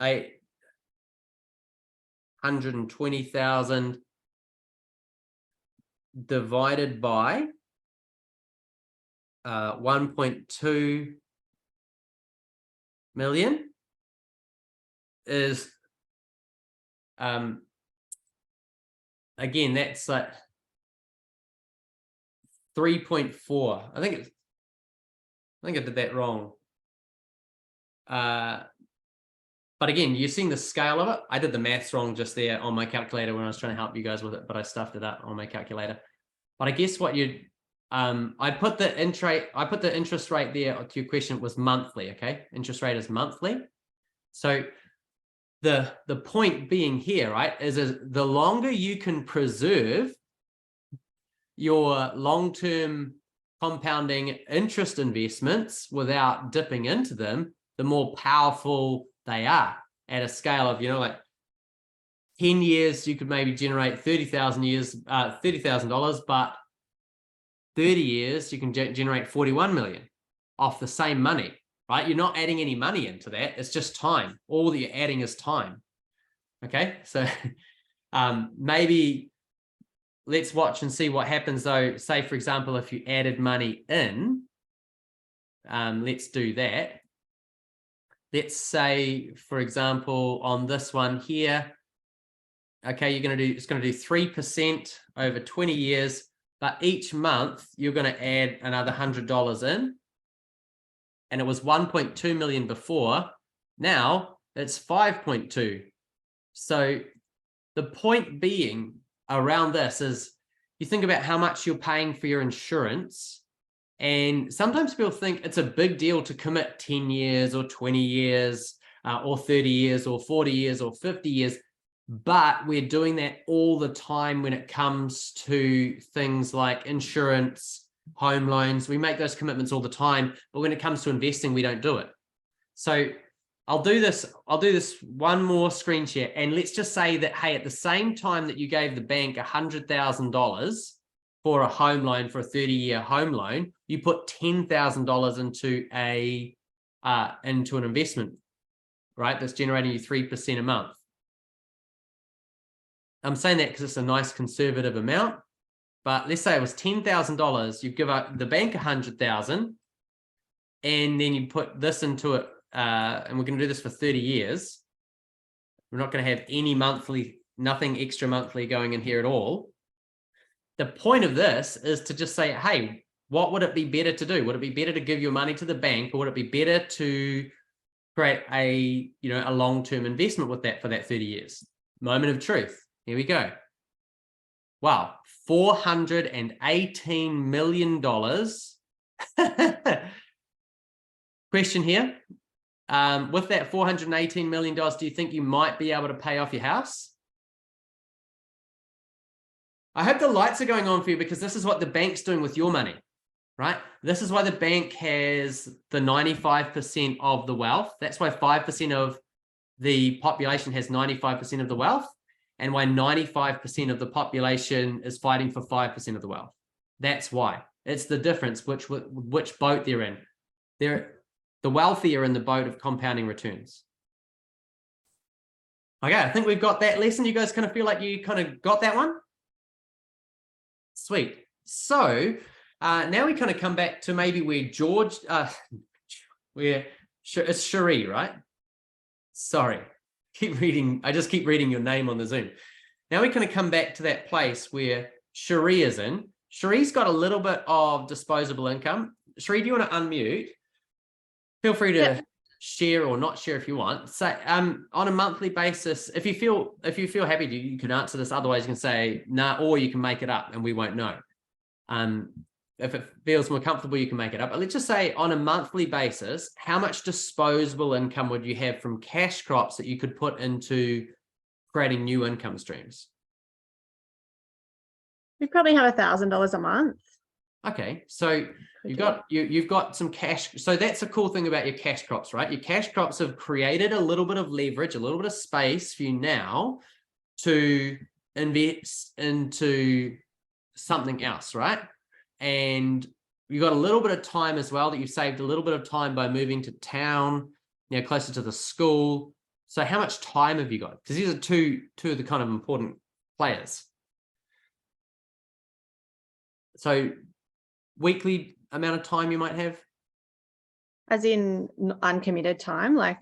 820,000 divided by 1.2 million is again, that's like 3.4. I think I did that wrong. But again, you're seeing the scale of it. I did the maths wrong just there on my calculator when I was trying to help you guys with it, but I stuffed it up on my calculator. But I guess what you, I put the interest rate there to your question was monthly. Okay, interest rate is monthly. So the point being here, right, is the longer you can preserve your long-term compounding interest investments without dipping into them, the more powerful they are at a scale of, you know, like 10 years, you could maybe generate $30,000, but 30 years, you can generate 41 million off the same money. right? You're not adding any money into that. It's just time. All that you're adding is time. Okay, so maybe let's watch and see what happens though. Say, for example, if you added money in, let's do that. Let's say, for example, on this one here, okay, it's going to do 3% over 20 years, but each month you're going to add another $100 in. And it was 1.2 million before. Now it's 5.2. So the point being around this is you think about how much you're paying for your insurance. And sometimes people think it's a big deal to commit 10 years or 20 years or 30 years or 40 years or 50 years. But we're doing that all the time when it comes to things like insurance, home loans. We make those commitments all the time, but when it comes to investing, we don't do it. So I'll do this one more screen share, and let's just say that, hey, at the same time that you gave the bank $100,000 for a home loan, for a 30-year home loan, you put $10,000 into an investment, right? That's generating you 3% a month. I'm saying that because it's a nice conservative amount, but let's say it was $10,000. You give up the bank $100,000, and then you put this into it, and we're going to do this for 30 years. We're not going to have any monthly, nothing extra monthly going in here at all. The point of this is to just say, hey, what would it be better to do? Would it be better to give your money to the bank, or would it be better to create a long-term investment with that for that 30 years? Moment of truth. Here we go. Wow, $418 million. Question here. With that $418 million, do you think you might be able to pay off your house? I hope the lights are going on for you, because this is what the bank's doing with your money, right? This is why the bank has the 95% of the wealth. That's why 5% of the population has 95% of the wealth, and why 95% of the population is fighting for 5% of the wealth. That's why. It's the difference which boat they're in. They're the wealthy are in the boat of compounding returns. Okay, I think we've got that lesson. You guys kind of feel like you kind of got that one? Sweet. So now we kind of come back to maybe where George, it's Cherie, right? Sorry, I just keep reading your name on the Zoom. Now we kind of come back to that place where Cherie is in. Cherie's got a little bit of disposable income. Cherie, do you want to unmute? Feel free to share or not share if you want. So on a monthly basis, if you feel happy to, you can answer this. Otherwise, you can say nah, or you can make it up and we won't know. If it feels more comfortable, you can make it up. But let's just say on a monthly basis, how much disposable income would you have from cash crops that you could put into creating new income streams? We probably have $1,000 a month. Okay, so you've got some cash. So that's a cool thing about your cash crops, right? Your cash crops have created a little bit of leverage, a little bit of space for you now to invest into something else, right? And you've got a little bit of time as well that you've saved a little bit of time by moving to town, closer to the school. So how much time have you got? Because these are two of the kind of important players. So weekly amount of time you might have? As in uncommitted time, like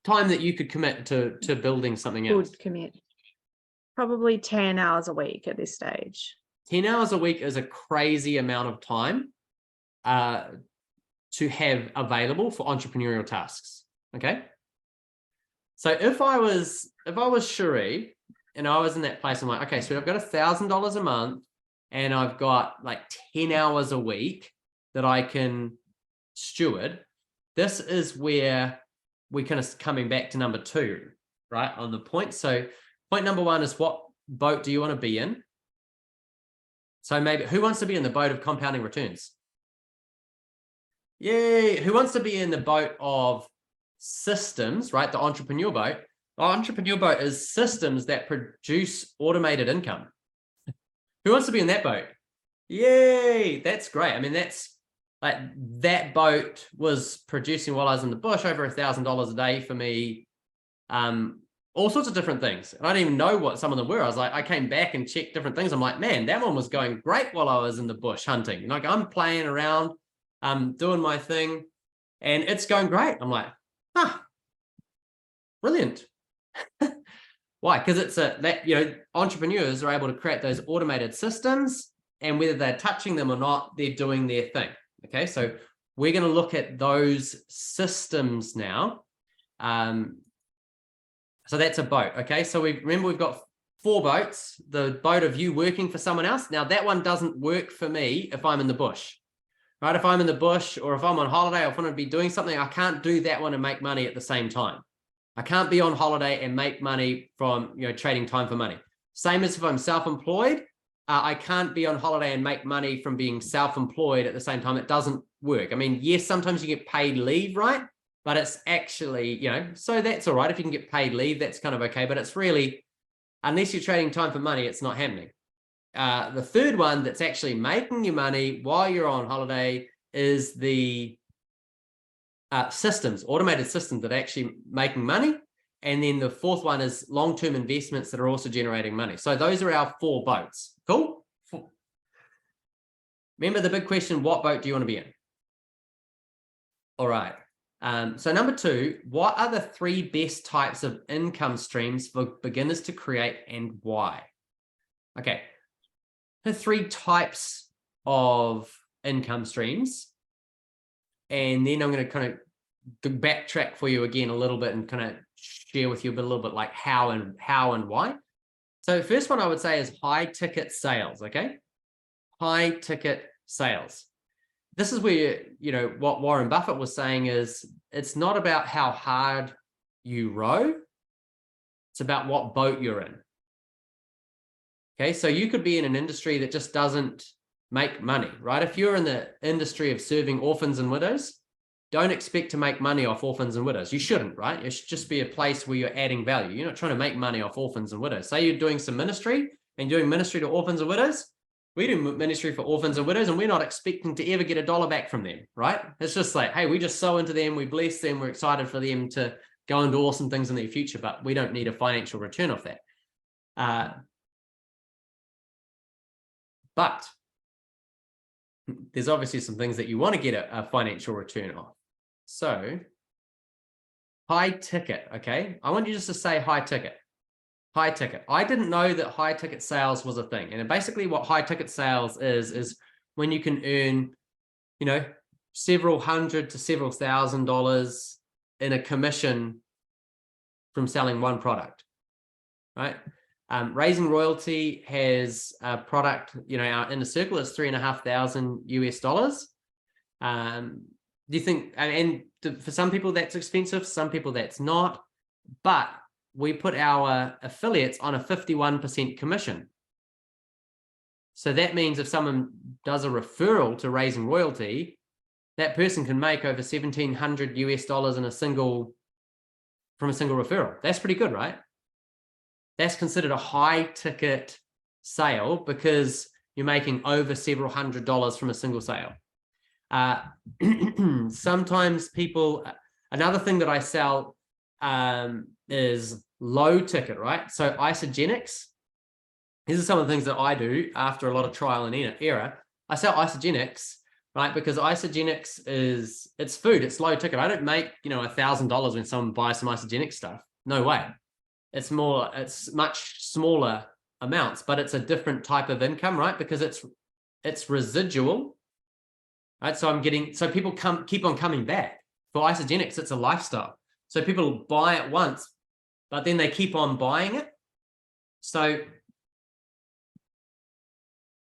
time that you could commit to building something else. Would commit. Probably 10 hours a week at this stage. 10 hours a week is a crazy amount of time to have available for entrepreneurial tasks. Okay. So if I was Cherie and I was in that place, I'm like, okay, so I've got $1,000 a month and I've got like 10 hours a week that I can steward. This is where we're kind of coming back to number 2, right, on the point. So point number 1 is, what boat do you want to be in? So maybe, who wants to be in the boat of compounding returns? Yay. Who wants to be in the boat of systems, right? The entrepreneur boat. The entrepreneur boat is systems that produce automated income. Who wants to be in that boat? Yay. That's great. I mean, that's like that boat was producing while I was in the bush over $1,000 a day for me. All sorts of different things. And I didn't even know what some of them were. I was like, I came back and checked different things. I'm like, man, that one was going great while I was in the bush hunting. Like I'm playing around, doing my thing, and it's going great. I'm like, huh, brilliant. Why? Because it's entrepreneurs are able to create those automated systems, and whether they're touching them or not, they're doing their thing. Okay, so we're going to look at those systems now. So that's a boat. Okay, so remember we've got 4 boats. The boat of you working for someone else. Now that one doesn't work for me if I'm in the bush, right? If I'm in the bush or if I'm on holiday, or if I want to be doing something, I can't do that one and make money at the same time. I can't be on holiday and make money from trading time for money. Same as if I'm self-employed. I can't be on holiday and make money from being self-employed at the same time. It doesn't work. I mean, yes, sometimes you get paid leave, right? But it's actually, so that's all right. If you can get paid leave, that's kind of okay. But it's really, unless you're trading time for money, it's not happening. The third one that's actually making you money while you're on holiday is the systems, automated systems that are actually making money. And then the fourth one is long-term investments that are also generating money. So those are our 4 boats. Cool? Remember the big question, what boat do you want to be in? All right. So number 2, what are the 3 best types of income streams for beginners to create and why? Okay. The 3 types of income streams. And then I'm going to kind of backtrack for you again a little bit and kind of share with you a little bit like how and why. So first one I would say is high ticket sales. Okay. High ticket sales. This is where, what Warren Buffett was saying is it's not about how hard you row. It's about what boat you're in. Okay. So you could be in an industry that just doesn't make money, right? If you're in the industry of serving orphans and widows, don't expect to make money off orphans and widows. You shouldn't, right? It should just be a place where you're adding value. You're not trying to make money off orphans and widows. Say you're doing some ministry and doing ministry to orphans and widows. We do ministry for orphans and widows, and we're not expecting to ever get $1 back from them, right? It's just like, hey, we just sow into them, we bless them, we're excited for them to go and do awesome things in their future, but we don't need a financial return off that. But there's obviously some things that you want to get a financial return off. So high ticket, okay? I want you just to say high ticket. High ticket. I didn't know that high ticket sales was a thing. And basically what high ticket sales is when you can earn, several hundred to several $1,000s in a commission from selling one product, right? Raising Royalty has a product, our Inner Circle is $3,500 US. Do you think, and for some people that's expensive, some people that's not, but we put our affiliates on a 51% commission. So that means if someone does a referral to Raising Royalty, that person can make over $1,700 US from a single referral. That's pretty good, right? That's considered a high ticket sale because you're making over several $100s from a single sale. Sometimes people, another thing that I sell is low ticket, right? So Isagenix, these are some of the things that I do after a lot of trial and error. I sell Isagenix, right? Because Isagenix it's food, it's low ticket. I don't make, $1,000 when someone buys some Isagenix stuff. No way. It's much smaller amounts, but it's a different type of income, right? Because it's residual, right? So people keep on coming back. For Isagenix, it's a lifestyle. So people buy it once, but then they keep on buying it. So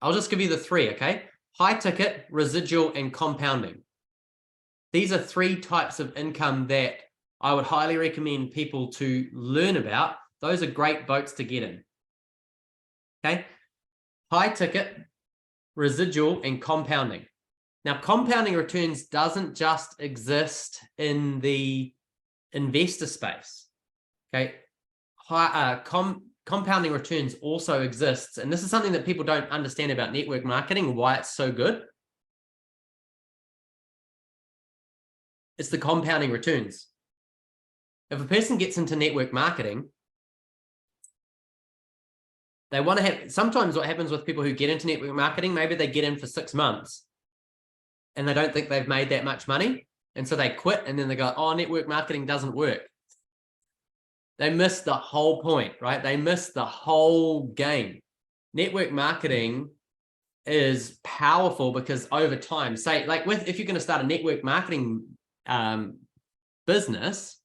I'll just give you the 3, okay? High ticket, residual, and compounding. These are 3 types of income that I would highly recommend people to learn about. Those are great boats to get in. Okay? High ticket, residual, and compounding. Now, compounding returns doesn't just exist in the investor space. Okay? Compounding returns also exists, and this is something that people don't understand about network marketing, why it's so good. It's the compounding returns. If a person gets into network marketing, they want to have, sometimes what happens with people who get into network marketing, maybe they get in for 6 months and they don't think they've made that much money. And so they quit and then they go, oh, network marketing doesn't work. They miss the whole point, right? They miss the whole game. Network marketing is powerful because over time, say like if you're going to start a network marketing business,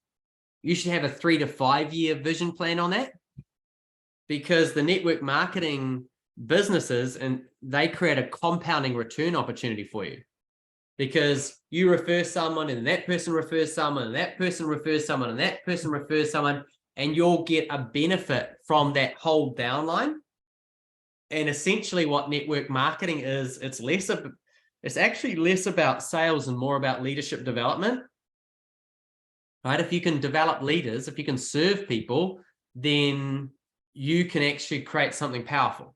you should have a 3 to 5 year vision plan on that, because the network marketing businesses, and they create a compounding return opportunity for you, because you refer someone and that person refers someone and that person refers someone and that person refers someone, and you'll get a benefit from that whole downline. And essentially what network marketing is, it's actually less about sales and more about leadership development, right? If you can develop leaders, if you can serve people, then you can actually create something powerful.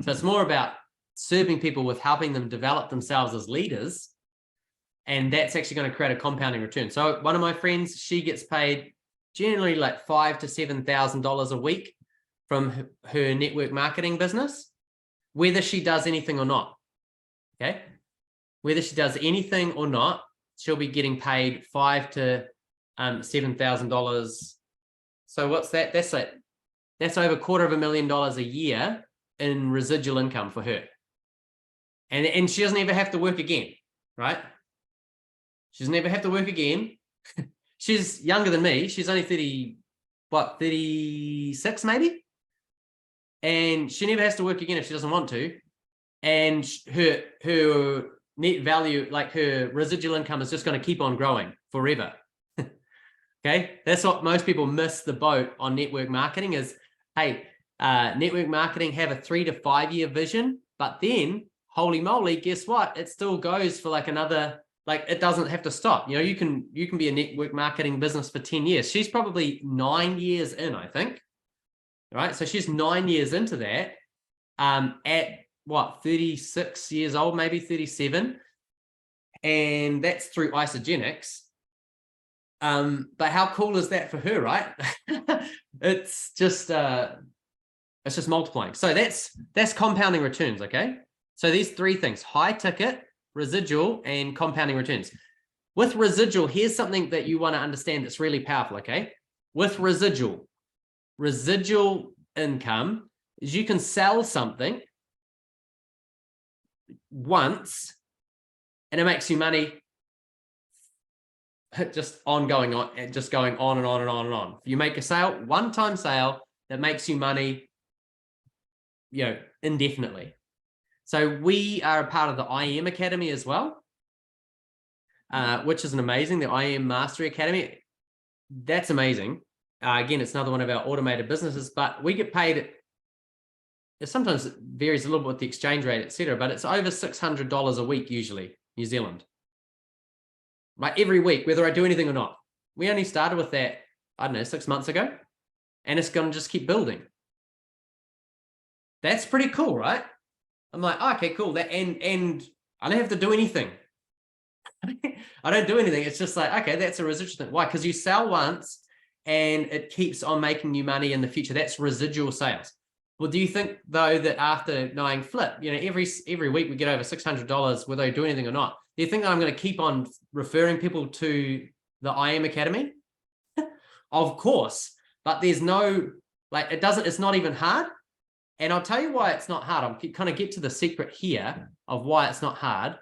So it's more about serving people with helping them develop themselves as leaders. And that's actually going to create a compounding return. So one of my friends, she gets paid generally like $5,000 to $7,000 a week from her network marketing business, whether she does anything or not. Okay. Whether she does anything or not, she'll be getting paid $5,000 to $7,000. So what's that? That's over $250,000 a year in residual income for her. And she doesn't ever have to work again, right? She doesn't ever have to work again. She's younger than me. She's only 36 maybe? And she never has to work again if she doesn't want to. And her net value, like her residual income, is just going to keep on growing forever. Okay, that's what most people miss the boat on network marketing is, hey, network marketing have a 3 to 5 year vision, but then holy moly, guess what? It still goes for like another, like it doesn't have to stop. You know, you can be a network marketing business for 10 years. She's probably 9 years in, I think. Right, so she's 9 years into that, at what, 36 years old, maybe 37, and that's through Isagenix. But how cool is that for her, right? It's just multiplying. So that's compounding returns. Okay, so these three things: high ticket, residual, and compounding returns. With residual, here's something that you want to understand that's really powerful. Okay, with residual income is you can sell something once and it makes you money just going on and on and on and on and on. You make a sale, one-time sale that makes you money, you know, indefinitely. So we are a part of the IM Academy as well, which is amazing, the IM Mastery Academy. That's amazing. Again, it's another one of our automated businesses, but we get paid, it sometimes varies a little bit with the exchange rate, etc., but it's over $600 a week, usually, New Zealand. Right, every week, whether I do anything or not. We only started with that, I don't know, 6 months ago, and it's going to just keep building. That's pretty cool, right? I'm like, oh, okay, cool. That and I don't have to do anything. I don't do anything. It's just like, okay, that's a residual thing. Why? Because you sell once, and it keeps on making you money in the future. That's residual sales. Well, do you think though that after knowing Flip, you know, every week we get over $600 whether I do anything or not? Do you think that I'm going to keep on referring people to the IM Academy? Of course, but there's no, like, it's not even hard. And I'll tell you why it's not hard. I'll kind of get to the secret here of why it's not hard.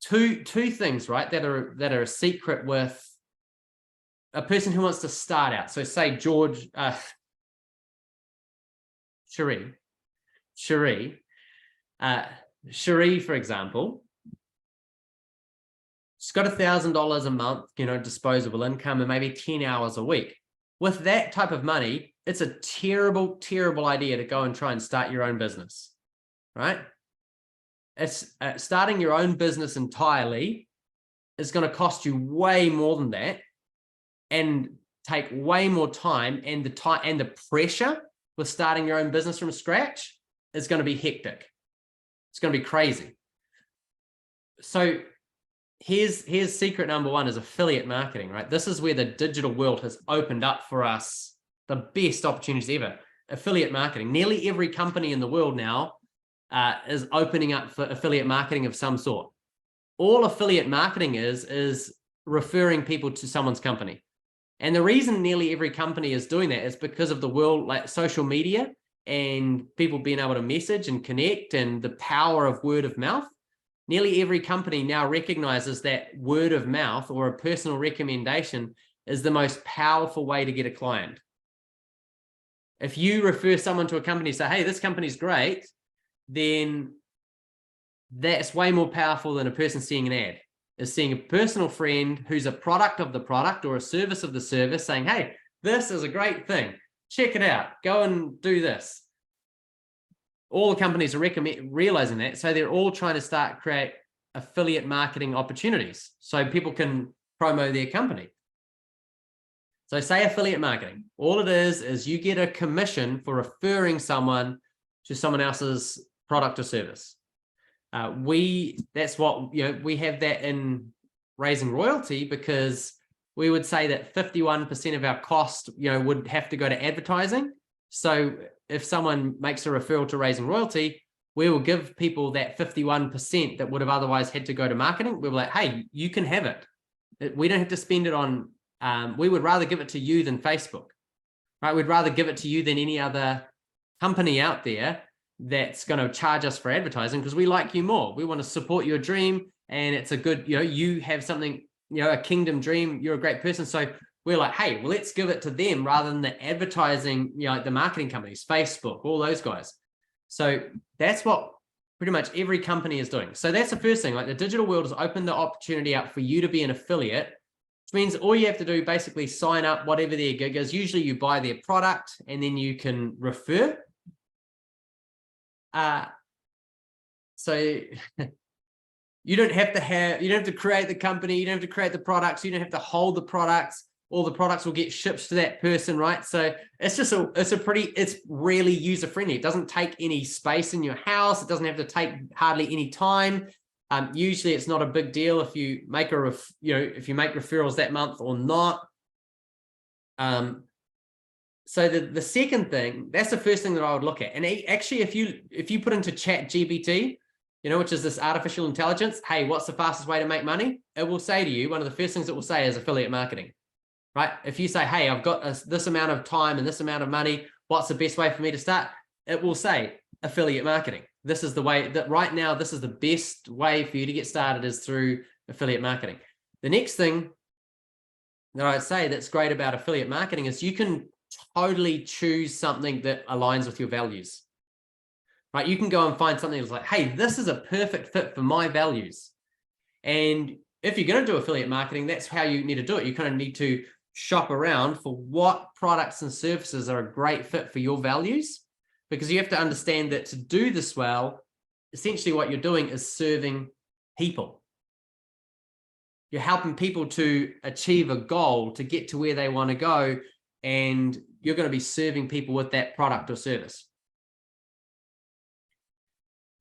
Two things, right, that are a secret with a person who wants to start out. So say Cherie, for example, she's got $1,000 a month, you know, disposable income and maybe 10 hours a week. With that type of money, it's a terrible, terrible idea to go and try and start your own business, right? It's starting your own business entirely is going to cost you way more than that and take way more time, and the pressure with starting your own business from scratch is going to be hectic. It's going to be crazy. So here's secret number one is affiliate marketing, right? This is where the digital world has opened up for us the best opportunities ever. Affiliate marketing. Nearly every company in the world now is opening up for affiliate marketing of some sort. All affiliate marketing is referring people to someone's company. And the reason nearly every company is doing that is because of the world, like social media and people being able to message and connect and the power of word of mouth. Nearly every company now recognizes that word of mouth or a personal recommendation is the most powerful way to get a client. If you refer someone to a company, say, hey, this company's great, then that's way more powerful than a person seeing an ad. Is seeing a personal friend who's a product of the product or a service of the service saying, hey, this is a great thing. Check it out. Go and do this. All the companies are realizing that. So they're all trying to create affiliate marketing opportunities so people can promo their company. So say affiliate marketing. All it is you get a commission for referring someone to someone else's product or service. That's what, we have that in Raising Royalty, because we would say that 51% of our cost, would have to go to advertising. So if someone makes a referral to Raising Royalty, we will give people that 51% that would have otherwise had to go to marketing. We're like, hey, you can have it. We don't have to spend it on, we would rather give it to you than Facebook, right? We'd rather give it to you than any other company out there that's going to charge us for advertising, because we like you more. We want to support your dream, and it's a good, you have something, a kingdom dream. You're a great person. So we're like, hey, well, let's give it to them rather than the advertising, like the marketing companies, Facebook, all those guys. So that's what pretty much every company is doing. So that's the first thing. Like, the digital world has opened the opportunity up for you to be an affiliate, which means all you have to do, basically sign up, whatever their gig is. Usually you buy their product and then you can refer. So you don't have to create the company. You don't have to create the products. You don't have to hold the products. All the products will get shipped to that person, right? So it's just it's really user friendly. It doesn't take any space in your house. It doesn't have to take hardly any time. Usually it's not a big deal if you make if you make referrals that month or not. So the second thing, that's the first thing that I would look at. And actually, if you put into ChatGPT, which is this artificial intelligence, hey, what's the fastest way to make money? It will say to you, one of the first things it will say is affiliate marketing, right? If you say, hey, I've got this amount of time and this amount of money, what's the best way for me to start? It will say affiliate marketing. This is the way that right now, this is the best way for you to get started, is through affiliate marketing. The next thing that I'd say that's great about affiliate marketing is you can totally choose something that aligns with your values, right? You can go and find something that's like, hey, this is a perfect fit for my values. And if you're going to do affiliate marketing, that's how you need to do it. You kind of need to shop around for what products and services are a great fit for your values, because you have to understand that to do this well, essentially what you're doing is serving people. You're helping people to achieve a goal, to get to where they want to go, and you're going to be serving people with that product or service.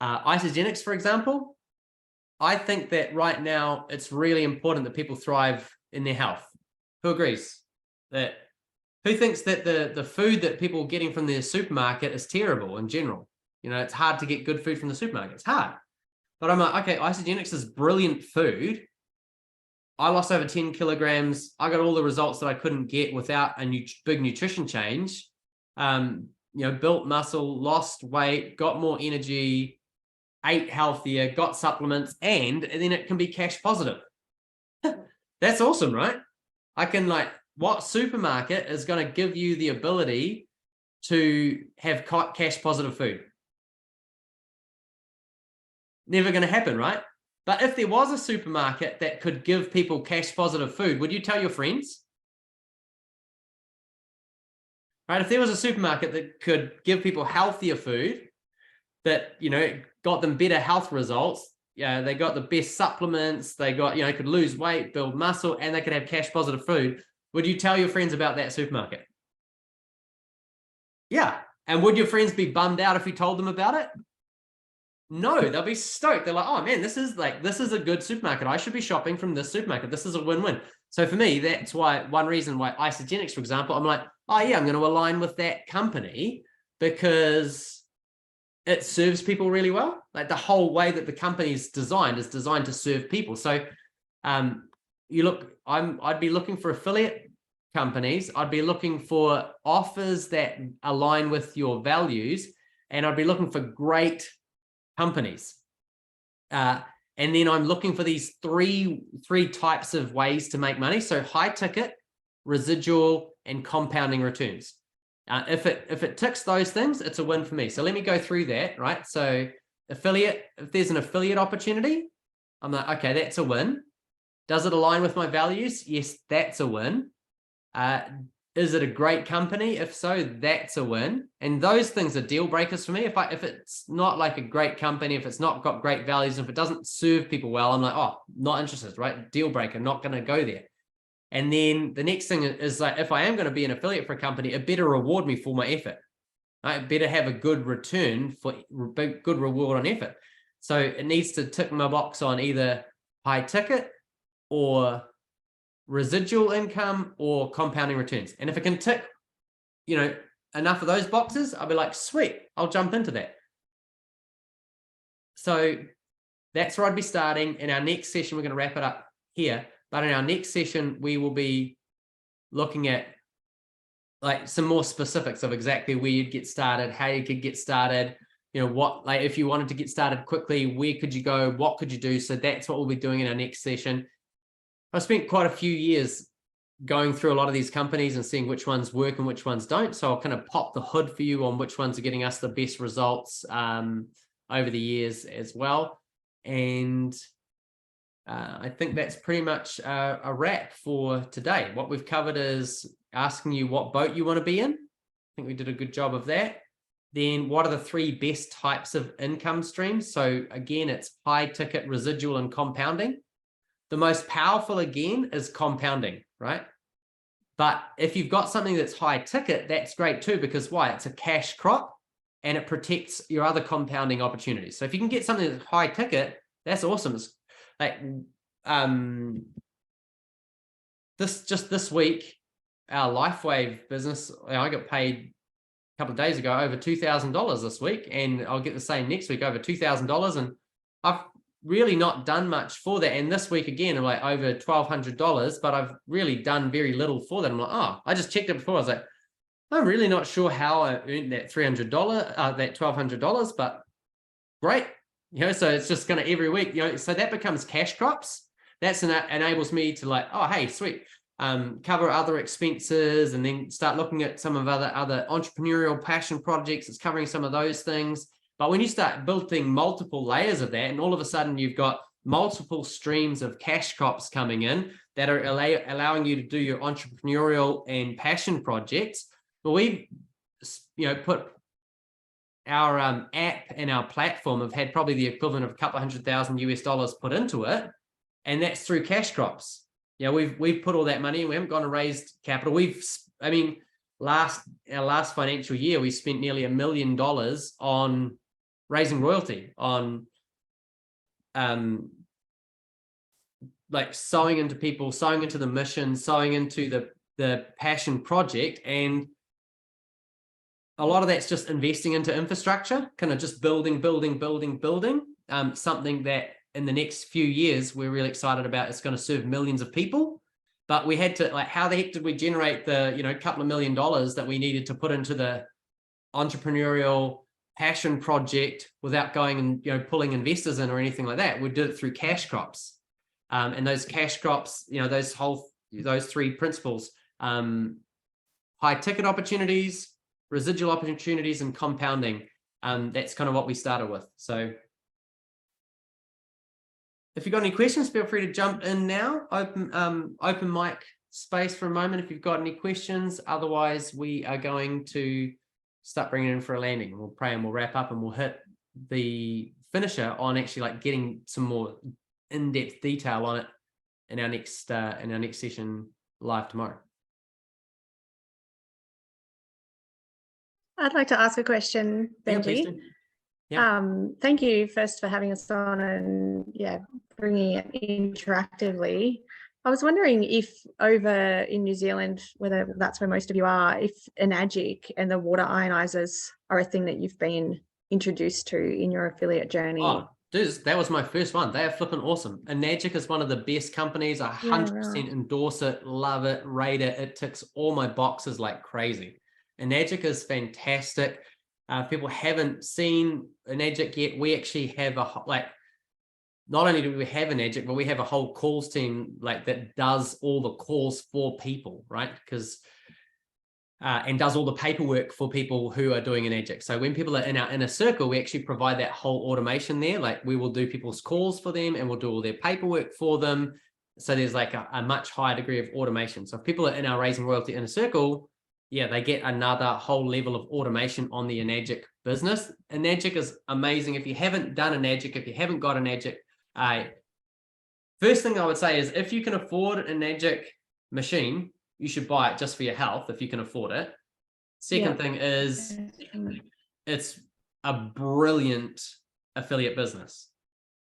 Isagenix, for example, I think that right now it's really important that people thrive in their health. Who agrees? Who thinks that the food that people are getting from their supermarket is terrible in general? It's hard to get good food from the supermarket. It's hard. But I'm like, okay, Isagenix is brilliant food. I lost over 10 kilograms. I got all the results that I couldn't get without a big nutrition change. Built muscle, lost weight, got more energy, ate healthier, got supplements, and then it can be cash positive. That's awesome, right? I can, what supermarket is going to give you the ability to have cash positive food? Never going to happen, right? But if there was a supermarket that could give people cash positive food, would you tell your friends? Right? If there was a supermarket that could give people healthier food, that, got them better health results, they got the best supplements, they got, could lose weight, build muscle, and they could have cash positive food, would you tell your friends about that supermarket? Yeah. And would your friends be bummed out if you told them about it? No, they'll be stoked. They're like, oh man, this is a good supermarket. I should be shopping from this supermarket. This is a win-win. So for me, that's why one reason why Isogenics, for example, I'm like, oh yeah, I'm going to align with that company because it serves people really well. Like the whole way that the company is designed to serve people. So I'd be looking for affiliate companies. I'd be looking for offers that align with your values, and I'd be looking for great companies. And then I'm looking for these three types of ways to make money. So high ticket, residual, and compounding returns. If it ticks those things, it's a win for me. So let me go through that, right? So affiliate, if there's an affiliate opportunity, I'm like, okay, that's a win. Does it align with my values? Yes, that's a win. Is it a great company? If so, that's a win. And those things are deal breakers for me. If it's not like a great company, if it's not got great values, if it doesn't serve people well, I'm like, oh, not interested, right? Deal breaker, not going to go there. And then the next thing is like, if I am going to be an affiliate for a company, it better reward me for my effort. Right? It better have a good return for good reward on effort. So it needs to tick my box on either high ticket or residual income or compounding returns. And if it can tick, enough of those boxes, I'll be like, sweet, I'll jump into that. So that's where I'd be starting. In our next session, we're going to wrap it up here. But in our next session, we will be looking at like some more specifics of exactly where you'd get started, how you could get started, what, like if you wanted to get started quickly, where could you go? What could you do? So that's what we'll be doing in our next session. I've spent quite a few years going through a lot of these companies and seeing which ones work and which ones don't. So I'll kind of pop the hood for you on which ones are getting us the best results over the years as well. And I think that's pretty much a wrap for today. What we've covered is asking you what boat you want to be in. I think we did a good job of that. Then what are the 3 best types of income streams? So again, it's high ticket, residual, and compounding. The most powerful, again, is compounding, right? But if you've got something that's high ticket, that's great too, because why? It's a cash crop and it protects your other compounding opportunities. So if you can get something that's high ticket, that's awesome. It's like this week, our LifeWave business, I got paid a couple of days ago over $2,000 this week, and I'll get the same next week over $2,000, and I've really not done much for that. And this week again, I'm like over $1,200, but I've really done very little for that. I'm like, oh, I just checked it before. I was like, I'm really not sure how I earned that $300, that $1,200, but great. So it's just going to every week, so that becomes cash crops. That's enables me to like, oh, hey, sweet. Cover other expenses and then start looking at some of other entrepreneurial passion projects. It's covering some of those things. But when you start building multiple layers of that, and all of a sudden you've got multiple streams of cash crops coming in that are allowing you to do your entrepreneurial and passion projects. Well, we've put our app and our platform have had probably the equivalent of a couple $100,000 put into it, and that's through cash crops. We've put all that money and we haven't gone and raised capital. Our last financial year, we spent nearly $1 million on raising royalty, on like sowing into people, sowing into the mission, sowing into the passion project. And a lot of that's just investing into infrastructure, kind of just building, something that in the next few years, we're really excited about. It's going to serve millions of people. But we had to, like, how the heck did we generate the, couple of $1 million that we needed to put into the entrepreneurial passion project without going and, pulling investors in or anything like that? We did it through cash crops. And those cash crops, those 3 principles, high ticket opportunities, residual opportunities, and compounding. That's kind of what we started with. So if you've got any questions, feel free to jump in now. Open mic space for a moment if you've got any questions. Otherwise, we are going to start bringing it in for a landing. We'll pray and we'll wrap up and we'll hit the finisher on actually like getting some more in-depth detail on it in our next session live tomorrow. I'd like to ask a question, Yeah, please Benji. do. Thank you first for having us on and bringing it interactively. I was wondering if over in New Zealand, whether that's where most of you are, if Enagic and the water ionizers are a thing that you've been introduced to in your affiliate journey. Oh, dude, that was my first one. They are flipping awesome. Enagic is one of the best companies. I 100% endorse it, love it, rate it. It ticks all my boxes like crazy. Enagic is fantastic. People haven't seen Enagic yet. We actually have not only do we have Enagic, but we have a whole calls team that does all the calls for people, right? Because and does all the paperwork for people who are doing Enagic. So when people are in our inner circle, we actually provide that whole automation there. We will do people's calls for them and we'll do all their paperwork for them. So there's a much higher degree of automation. So if people are in our Raising Royalty inner circle, they get another whole level of automation on the Enagic business. Enagic is amazing. If you haven't done Enagic, if you haven't got Enagic, first thing I would say is if you can afford an Enagic machine, you should buy it just for your health if you can afford it. Second thing is it's a brilliant affiliate business.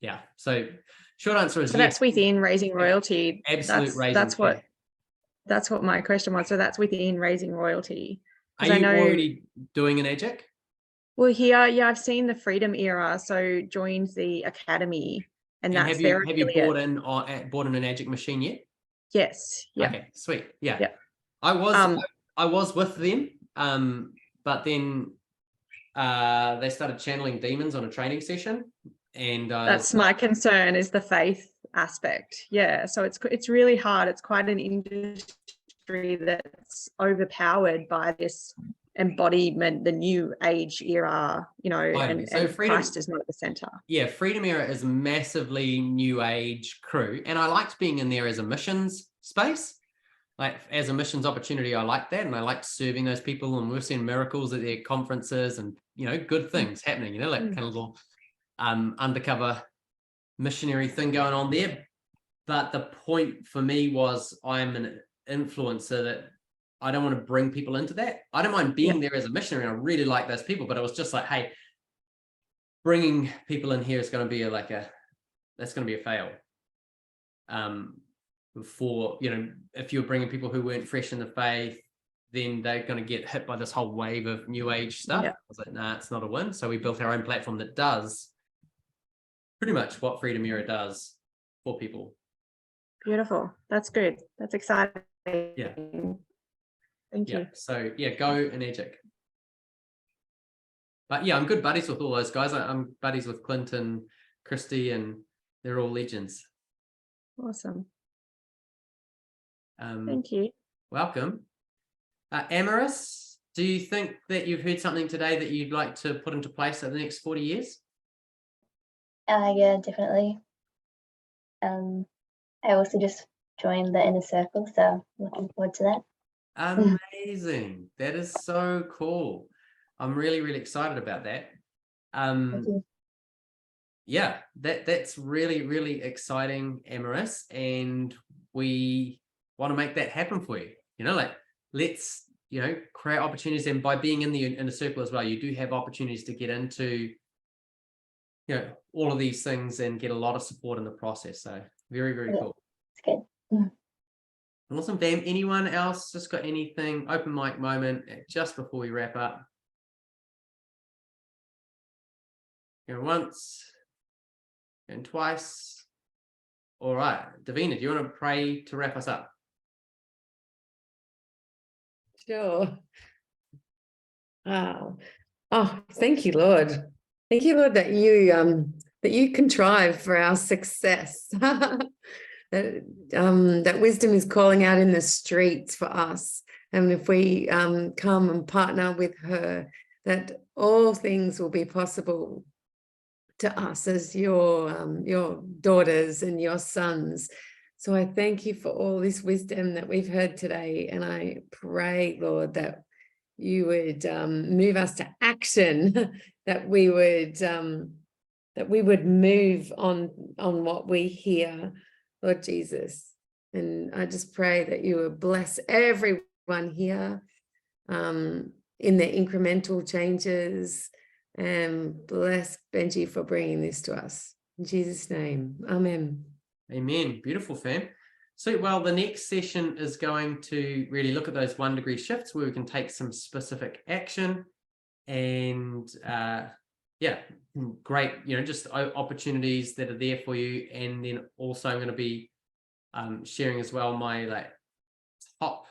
Yeah. So short answer is so that's within Raising Royalty. Absolute that's what my question was. So that's within Raising Royalty. Are you already doing Enagic? Well, here, I've seen the Freedom Era, so joined the academy, and that's have their you bought an Enagic machine yet? Yes. Yeah. Okay, sweet. Yeah. Yeah. I was with them, but then they started channeling demons on a training session, and that's my concern is the faith aspect. Yeah. So it's really hard. It's quite an industry that's overpowered by this embodiment, the new age era, and Christ is not at the center. Yeah, Freedom Era is massively new age crew, and I liked being in there as a missions space. As a missions opportunity, I liked that, and I liked serving those people, and we've seen miracles at their conferences and good things happening, kind of little undercover missionary thing going on there. But the point for me was I'm an influencer that I don't want to bring people into that. I don't mind being there as a missionary. I really like those people, but it was just hey, bringing people in here is going to be that's going to be a fail. If you're bringing people who weren't fresh in the faith, then they're going to get hit by this whole wave of new age stuff. I was like, nah, it's not a win. So we built our own platform that does pretty much what Freedom Era does for people. Beautiful. That's good. That's exciting. Yeah. Thank you. So go Enagic. But I'm good buddies with all those guys. I'm buddies with Clinton, Christy, and they're all legends. Awesome. Thank you. Welcome. Amaris, do you think that you've heard something today that you'd like to put into place over the next 40 years? Yeah, definitely. I also just joined the inner circle, so looking forward to that. Amazing. That is so cool. I'm really, really excited about that. Thank you. Yeah, that's really, really exciting, Amaris, and we want to make that happen for you. Let's create opportunities, and by being in the circle as well, you do have opportunities to get into all of these things and get a lot of support in the process. So very, very cool. It's good. Awesome, Bam. Anyone else just got anything? Open mic moment just before we wrap up. Once and twice. All right, Davina, do you want to pray to wrap us up? Sure. Wow. Oh, thank you, Lord. Thank you, Lord, that you contrive for our success. That wisdom is calling out in the streets for us. And if we come and partner with her, that all things will be possible to us as your daughters and your sons. So I thank you for all this wisdom that we've heard today. And I pray, Lord, that you would move us to action, that we would move on what we hear, Lord Jesus. And I just pray that you would bless everyone here in their incremental changes, And bless Benji for bringing this to us. In Jesus' name, amen. Amen. Beautiful, fam. So, well, the next session is going to really look at those 1 degree shifts where we can take some specific action. And yeah, great, just opportunities that are there for you. And then also I'm going to be sharing as well my top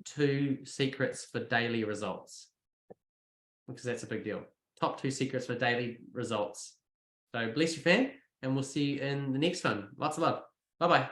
2 secrets for daily results, because that's a big deal. Top 2 secrets for daily results. So bless you, fam, and we'll see you in the next one. Lots of love. Bye-bye.